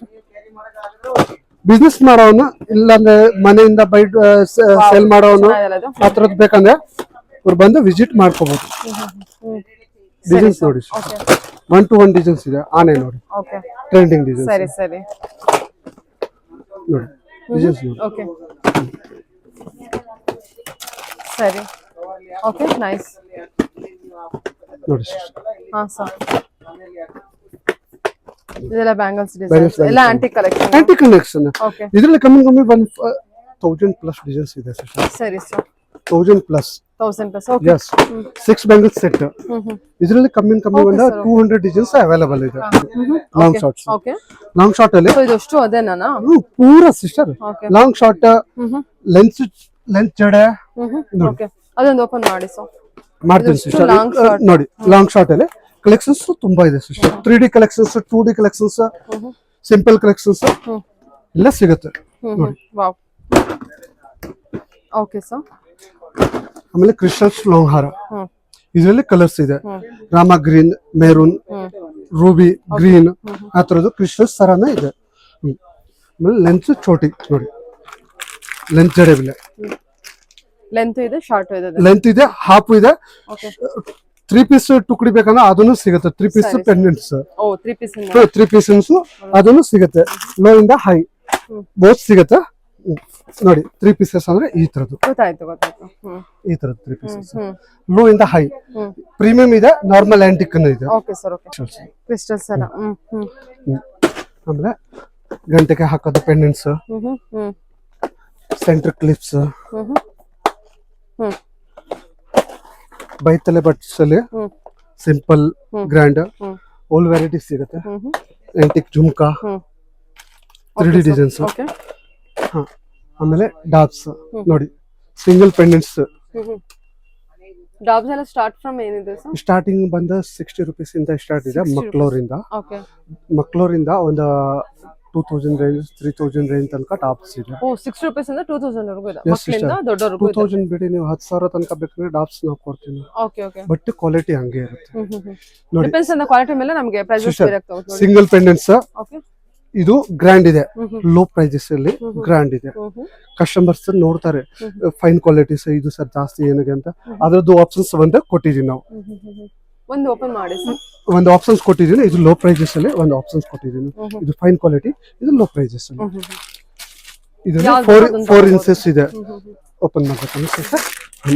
ಬಿಸ್ನೆಸ್ ಮಾಡೋನು ಇಲ್ಲಾಂದ್ರೆ ಮನೆಯಿಂದ ಬೈಟ್ ಸೇಲ್ ಮಾಡೋನು ಆ ಥರದ್ದು ಬೇಕಂದ್ರೆ ಅವ್ರು ಬಂದು ವಿಸಿಟ್ ಮಾಡ್ಕೋಬಹುದು ಡಿಸೈನ್ಸ್ ನೋಡಿ 1 to 1 ಡಿಸೈನ್ಸ್ ಇದೆ ಆನೆ ನೋಡಿ ಓಕೆ ಟ್ರೆಂಡಿಂಗ್ ಡಿಸೈನ್ಸ್ ಸರಿ ಸರಿ ನೋಡಿ ಡಿಸೈನ್ಸ್ ನೋಡಿ ಓಕೆ ಸರಿ ಓಕೆ ನೈಸ್ ನೋಡಿ ಹಾ ಸರ್ ಇದೆಲ್ಲ ಬ್ಯಾಂಗಲ್ಸ್ ಡಿಸೈನ್ಸ್ ಎಲ್ಲ antique collection antique collection okay ಇದರಲ್ಲಿ ಕಮ್ಮಿ 1000 ಪ್ಲಸ್ ಡಿಸೈನ್ಸ್ ಇದೆ ಸರಿ sir 1000 plus 1000 plus okay yes 6 bangles set ಇದರಲ್ಲಿ ಕಮ್ಮಿ ಒಂದು 200 ಡಿಸೈನ್ಸ್ ಅವೈಲೇಬಲ್ ಇದೆ long shorts okay long short ಅಲ್ಲಿ ಸೊ ಇದಷ್ಟು ಅದೇನಾ ಪೂರಾ sister okay long short length ಜಡೆ ಓಕೆ ಅದೊಂದು ಓಪನ್ ಮಾಡಿ ಸೊ ಮಾಡ್ತೀನಿ ಸಿಸ್ಟರ್ ನೋಡಿ ಲಾಂಗ್ ಶಾರ್ಟ್ ಅಲ್ಲಿ ಕಲೆಕ್ಷನ್ಸ್ ತುಂಬಾ ಇದೆ sister 3D collections 2D collections simple collections ಎಲ್ಲ ಸಿಗುತ್ತೆ ನೋಡಿ ವಾವ್ ಓಕೆ ಸರ್ ಆಮೇಲೆ ಕ್ರಿಸ್ಟಲ್ಸ್ ಲಾಂಗ್ ಹಾರ ಇದರಲ್ಲಿ ಕಲರ್ಸ್ ಇದೆ Rama green maroon Ruby green ಆ ತರದ್ದು ಕ್ರಿಸ್ಟಲ್ಸ್ ತರಾನೇ ಇದೆ ಆಮೇಲೆ ಲೆಂತ್ ಚೋಟಿ ನೋಡಿ ಲೆಂತ್ ಜಡೆ ಬಿಲೆ ಲೆಂತ್ ಇದೆ ಶಾರ್ಟ್ ಇದೆ ಲೆಂತ್ ಇದೆ ಹಾಫ್ ಇದೆ 3 ಪೀಸ್ ಟುಕಡಿ ಬೇಕಂದ್ರೆ ಅದನ್ನು ಸಿಗುತ್ತೆ 3 ಪೀಸ್ ಪೆಂಡೆಂಟ್ಸ್ ಓ 3 ಪೀಸ್ 3 ಪೀಸಸ್ ಅದನ್ನು ಸಿಗುತ್ತೆ ಲೋ ಇಂದ ಹೈ ಬೋತ್ ಸಿಗುತ್ತೆ ನೋಡಿ 3 ಪೀಸಸ್ ಅಂದ್ರೆ ಈ ತರದ್ದು ಗೊತ್ತಾಯ್ತು ಈ ತರದ್ದು 3 ಪೀಸಸ್ ಲೋ ಇಂದ ಹೈ ಪ್ರೀಮಿಯಂ ಇದೆ ನಾರ್ಮಲ್ ಆಂಟಿಕ್ ಇದೆ ಓಕೆ ಸರ್ ಓಕೆ ಕ್ರಿಸ್ಟಲ್ಸ್ ಎಲ್ಲ ಆಮೇಲೆ ಗಂಟೆಗೆ ಹಾಕೋದು ಪೆಂಡೆಂಟ್ಸ್ ಸೆಂಟರ್ ಕ್ಲಿಪ್ಸ್ ಬೈತಲೆ ಬಟ್ಸ್ ಅಲ್ಲಿ ಸಿಂಪಲ್ ಗ್ರ್ಯಾಂಡ್ ಆಲ್ ವೆರೈಟೀಸ್ ಸಿಗುತ್ತೆ ಆಂಟಿಕ್ ಜುಮ್ಕಾ 3D ಡಿಸೈನ್ಸ್ ಆಮೇಲೆ ಡಾಬ್ಸ್ ನೋಡಿ ಸಿಂಗಲ್ ಪೆಂಡೆಂಟ್ಸ್ ಡಾಬ್ಸ್ ಎಲ್ಲ ಸ್ಟಾರ್ಟ್ ಫ್ರಮ್ ಏನಿದೆ ಸರ್ ಸ್ಟಾರ್ಟಿಂಗ್ ಬಂದ 60 ರೂಪೀಸ್ ಇಂದ ಸ್ಟಾರ್ಟ್ ಇದೆ ಮಕ್ಳೂರಿಂದ ಓಕೆ ಮಕ್ಳೂರಿಂದ ಒಂದು 2000 ರೇಂಜ್ 3000 ರೇಂಜ್ ತನಕ ಟಾಪ್ಸ್ ಇದೆ ಓ 60 ರೂಪೀಸ್ ಇಂದ 2000 ವರೆಗೂ ಇದೆ ಮಕ್ಕಳಿಂದ ದೊಡ್ಡವರೆಗೂ ಇದೆ 2000 ಬಿಡಿ ನೀವು 10,000 ತನಕ ಬೇಕಂದ್ರೆ ಟಾಪ್ಸ್ ನಾವು ಕೊಡ್ತೀವಿ ಓಕೆ ಓಕೆ ಬಟ್ ಕ್ವಾಲಿಟಿ ಹಂಗೆ ಇರುತ್ತೆ ನೋಡಿ ಡಿಪೆಂಡ್ಸ್ ಆನ್ ದ ಕ್ವಾಲಿಟಿ ಮೇಲೆ ನಮಗೆ ಪ್ರೈಸಸ್ ಬೇರೆ ಆಗ್ತವೆ ನೋಡಿ ಸಿಂಗಲ್ ಪೆಂಡೆಂಟ್ಸ್ ಓಕೆ ಇದು ಗ್ರ್ಯಾಂಡ್ ಇದೆ ಲೋ ಪ್ರೈಸಸ್ ಅಲ್ಲಿ ಗ್ರ್ಯಾಂಡ್ ಇದೆ ಕಸ್ಟಮರ್ಸ್ ನೋಡ್ತಾರೆ ಫೈನ್ ಕ್ವಾಲಿಟೀಸ್ ಇದು ಸರ್ ಜಾಸ್ತಿ ಏನಿದೆ ಅಂತ ಅದ್ರದ್ದು ಆಪ್ಷನ್ಸ್ ಒಂದು ಕೊಟ್ಟಿದೀವಿ ನಾವು ಒಂದು ಓಪನ್ ಮಾಡಿ ಸರ್ ಒಂದು ಆಪ್ಷನ್ಸ್ ಕೊಟ್ಟಿದ್ದೀನಿ ಇದು ಲೋ ಪ್ರೈಸಸ್ ಅಲ್ಲಿ ಒಂದು ಆಪ್ಷನ್ಸ್ ಕೊಟ್ಟಿದ್ದೀನಿ ಇದು ಫೈನ್ ಕ್ವಾಲಿಟಿ ಇದು ಲೋ ಪ್ರೈಸಸ್ ಅಲ್ಲಿ ಇದು 4 ಇಂಚಸ್ ಇದೆ ಓಪನ್ ಮಾಡ್ಬೇಕಂದ್ರೆ ಸರ್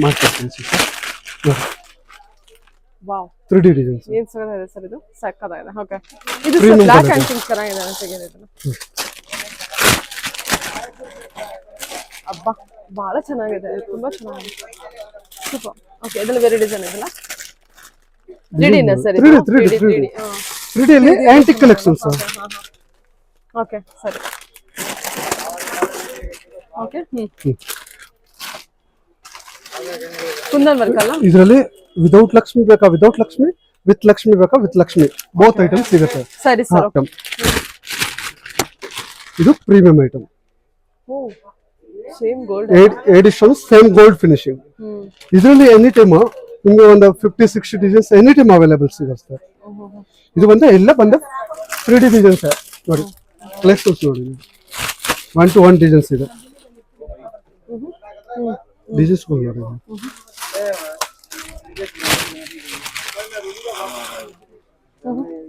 ಮಾಡ್ಕೊಡ್ತೀನಿ ಸರ್ ನೋಡಿ ವಾವ್ 3D ಡಿಸೈನ್ಸ್ ಏನ್ ಚೆನ್ನಾಗಿದೆ ಸರ್ ಇದು ಸಕ್ಕತ್ತಾಗಿದೆ ಓಕೆ ಇದು ಬ್ಲಾಕ್ ಅಂಡ್ ಪಿಂಕ್ ಚೆನ್ನಾಗಿದೆ ಅಂತ ತೆಗೆದಿದ್ದು ಅಬ್ಬಾ ಬಹಳ ಚೆನ್ನಾಗಿದೆ ತುಂಬಾ ಚೆನ್ನಾಗಿದೆ ಸೂಪರ್ ಓಕೆ ಇದೆಲ್ಲ ಬೇರೆ ಡಿಸೈನ್ ಇದೆಲ್ಲ 3D ನ ಸರ್ 3D ಅಲ್ಲಿ ಆಂಟಿಕ್ ಕಲೆಕ್ಷನ್ಸ್ ಓಕೆ ಸರಿ ಓಕೆ ಕುಂದನ್ ವರ್ಕ್ ಅಲ್ಲ ಇದರಲ್ಲಿ ವಿದೌಟ್ ಲಕ್ಷ್ಮಿ ಬೇಕಾ ವಿದೌಟ್ ಲಕ್ಷ್ಮಿ ವಿತ್ ಲಕ್ಷ್ಮಿ ಬೇಕಾ ವಿತ್ ಲಕ್ಷ್ಮಿ ಬೋತ್ ಐಟಮ್ ಸಿಗುತ್ತೆ ಸರಿ ಸರ್ ಇದು ಪ್ರೀಮಿಯಂ ಐಟಮ್ ಓ same gold edition same gold finishing ಇದರಲ್ಲಿ ಎನಿ ಟೈಮ್ ನಿಮಗೆ ಒಂದು 50-60 ಡಿಸೈನ್ಸ್ ಎನಿ ಟೈಮ್ ಅವೈಲೇಬಲ್ ಸಿಗುತ್ತೆ ಇದು ಬಂದ ಎಲ್ಲ ಬಂದ 3D ಡಿಸೈನ್ಸ್ ನೋಡಿ ಕಲೆಕ್ಷನ್ಸ್ ನೋಡಿ 1 to 1 ಡಿಸೈನ್ಸ್ ಇದೆ ಡಿಸೈನ್ಸ್ ನೋಡಿ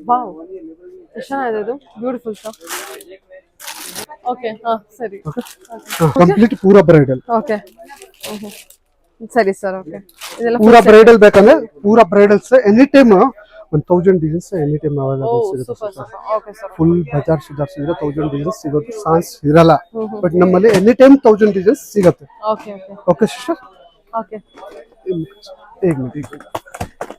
ವಾವ್ ಎಷ್ಟು ಚೆನ್ನಾಗಿದೆ ಇದು ಬ್ಯೂಟಿಫುಲ್ ಸರ್ ಓಕೆ ಹಾ ಸರಿ ಕಂಪ್ಲೀಟ್ ಪೂರಾ ಬ್ರೈಡಲ್ ಓಕೆ ಸರಿ ಸರ್ ಓಕೆ ಇದೆಲ್ಲ ಪೂರಾ ಬ್ರೈಡಲ್ ಬೇಕಂದ್ರೆ ಪೂರಾ bridals any time 1000 designs any time ಓ ಅವೈಲೇಬಲ್ ಸಿಗುತ್ತೆ super super okay sir full ಬಜಾರ್ ಸುಧಾರಿಸಿದ್ರೆ 1000 ಡಿಸೈನ್ಸ್ ಸಿಗೋದು ಚಾನ್ಸ್ ಇರಲ್ಲ ಬಟ್ ನಮ್ಮಲ್ಲಿ ಎನಿ ಟೈಮ್ 1000 ಡಿಸೈನ್ಸ್ ಸಿಗುತ್ತೆ okay okay okay sister okay एक मिनट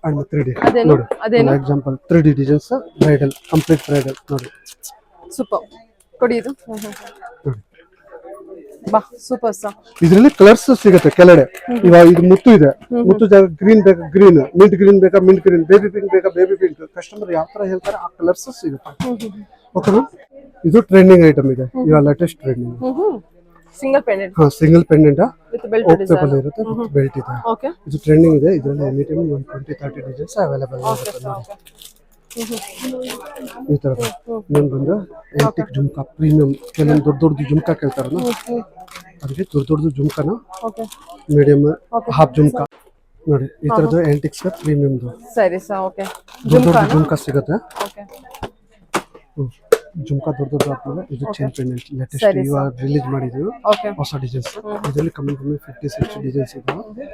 and 3D ಅದೇನು ನೋಡಿ ಅದೇನು example 3D designs bridal complete bridal ನೋಡಿ ಸೂಪರ್ ಕೊಡಿ ಇದು ನೋಡಿ ಬಾ ಸೂಪರ್ ಸರ್ ಇದರಲ್ಲಿ ಕಲರ್ಸ್ ಸಿಗುತ್ತೆ ಕೆಳಗಡೆ ಇವಾಗ ಇದು ಮುತ್ತು ಇದೆ ಮುತ್ತು ಜಾಗ ಗ್ರೀನ್ ಬೇಕಾ ಗ್ರೀನ್ ಮಿಂಟ್ ಗ್ರೀನ್ ಬೇಕಾ ಮಿಂಟ್ ಗ್ರೀನ್ ಬೇಬಿ ಪಿಂಕ್ ಬೇಕಾ ಬೇಬಿ ಪಿಂಕ್ ಕಸ್ಟಮರ್ ಯಾವ ತರ ಹೇಳ್ತಾರೆ ಆ ಕಲರ್ಸ್ ಸಿಗುತ್ತೆ ಓಕೆನಾ ಇದು ಟ್ರೆಂಡಿಂಗ್ ಐಟಮ್ ಇದೆ ಇವಾಗ ಲೇಟೆಸ್ಟ್ ಟ್ರೆಂಡಿಂಗ್ ಸಿಂಗಲ್ ಪೆಂಡೆಂಟ್ ಹಾ ಸಿಂಗಲ್ ಪೆಂಡೆಂಟ್ ವಿತ್ ಬೆಲ್ಟ್ ಓಪೇಬಲ್ ಇರುತ್ತೆ ಬೆಲ್ಟ್ ಇದೆ ಓಕೆ ಇದು ಟ್ರೆಂಡಿಂಗ್ ಇದೆ ಇದರಲ್ಲಿ ಎನಿ ಟೈಮ್ 20-30 ಡಿಸೈನ್ಸ್ ಅವೈಲೇಬಲ್ ಇರುತ್ತೆ ನೋಡಿ ಈ ತರ ಇನ್ನೊಂದು ಬಂದು ಆಂಟಿಕ್ ಜುಮ್ಕಾ ಪ್ರೀಮಿಯಂ ಕೆಲವೊಂದು ದೊಡ್ಡ ಜುಮ್ಕಾ ಕೇಳ್ತಾರಲ್ಲ ಅದಕ್ಕೆ ದೊಡ್ಡ ಜುಮ್ಕಾನ ಓಕೆ ಮೀಡಿಯಂ ಹಾಫ್ ಜುಮ್ಕಾ ನೋಡಿ ಈ ತರದ್ದು ಆಂಟಿಕ್ಸ್ ಪ್ರೀಮಿಯಂದು ಸರಿ ಸರ್ ಓಕೆ ದೊಡ್ಡ ಜುಮ್ಕಾ ಸಿಗುತ್ತೆ ಓಕೆ ಜುಮ್ಕಾ ದೊಡ್ಡ ಆದ್ಮೇಲೆ ಇದು ಚೈನ್ ಪೆಂಡೆಂಟ್ ಲೇಟೆಸ್ಟ್ ಸರಿ ಇವಾಗ ರಿಲೀಸ್ ಮಾಡಿದ್ವಿ ಓಕೆ ಹೊಸ ಡಿಸೈನ್ಸ್ ಇದರಲ್ಲಿ ಕಮ್ಮಿ 50-60 ಡಿಸೈನ್ಸ್ ಇದೆ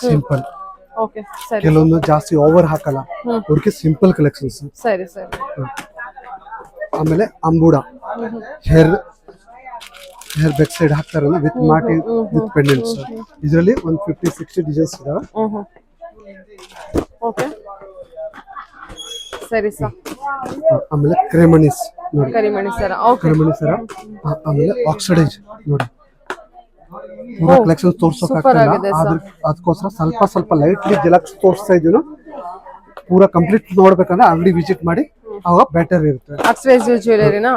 ಸಿಂಪಲ್ ಓಕೆ ಸರಿ ಕೆಲವೊಂದು ಜಾಸ್ತಿ ಓವರ್ ಹಾಕಲ್ಲ ಹುಡುಕಿ ಸಿಂಪಲ್ ಕಲೆಕ್ಷನ್ಸ್ ಸರಿ ಸರಿ ಆಮೇಲೆ ಅಂಬುಡ ಹೇರ್ ಬ್ಯಾಕ್ ಸೈಡ್ ಹಾಕ್ತಾರಲ್ಲ ವಿತ್ ಮಾಟಿ ವಿತ್ ಪೆಂಡೆಂಟ್ಸ್ ಇದರಲ್ಲಿ ಒಂದು 50-60 ಡಿಸೈನ್ಸ್ ಇದಾವೆ ಓಕೆ ಸರಿ ಸರ್ ಆಮೇಲೆ ಕ್ರೆಮಣಿಸ್ ನೋಡಿ ಕರಿಮಣಿ ಸರ ಓಕೆ ಕ್ರೆಮಣಿ ಸರ ಆಮೇಲೆ ಆಕ್ಸಿಡೈಸ್ ನೋಡಿ ಪೂರಾ ಕಲೆಕ್ಷನ್ ತೋರ್ಸೋಕ್ ಆಗ್ತಿಲ್ಲ ಅದಕ್ಕೋಸ್ಕರ ಸ್ವಲ್ಪ ಲೈಟ್ಲಿ ಜೆಲಾಕ್ಸ್ ತೋರಿಸ್ತಾ ಇದೀನಿ ಪೂರಾ ಕಂಪ್ಲೀಟ್ ನೋಡ್ಬೇಕಂದ್ರೆ ಅಂಗಡಿ ವಿಸಿಟ್ ಮಾಡಿ ಅವಾಗ ಬೆಟರ್ ಇರುತ್ತೆ ಆಕ್ಸಿಡೈಸ್ ಜ್ಯುವೆಲರಿನಾ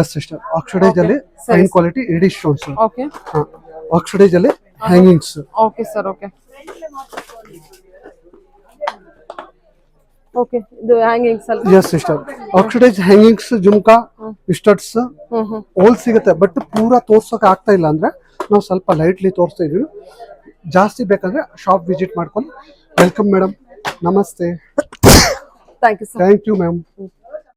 ಎಸ್ ಸಿಸ್ಟರ್ ಆಕ್ಸಿಡೈಸ್ ಅಲ್ಲಿ fine quality AD stones okay oxidise ಅಲ್ಲಿ hangings okay sir okay okay ಇದು ಹ್ಯಾಂಗಿಂಗ್ಸ್ ಅಲ್ಲಿ yes sister oxidise hangings jhumka studs whole ಸಿಗುತ್ತೆ ಬಟ್ ಪೂರಾ ತೋರ್ಸೋಕೆ ಆಗ್ತಾ ಇಲ್ಲ ಅಂದ್ರೆ ನಾವು ಸ್ವಲ್ಪ ಲೈಟ್ಲಿ ತೋರಿಸ್ತಾ ಇದೀವಿ ಜಾಸ್ತಿ ಬೇಕಾದ್ರೆ ಶಾಪ್ ವಿಸಿಟ್ ಮಾಡ್ಕೊಂಡು ವೆಲ್ಕಮ್ ಮೇಡಮ್ ನಮಸ್ತೆ thank you sir thank you ma'am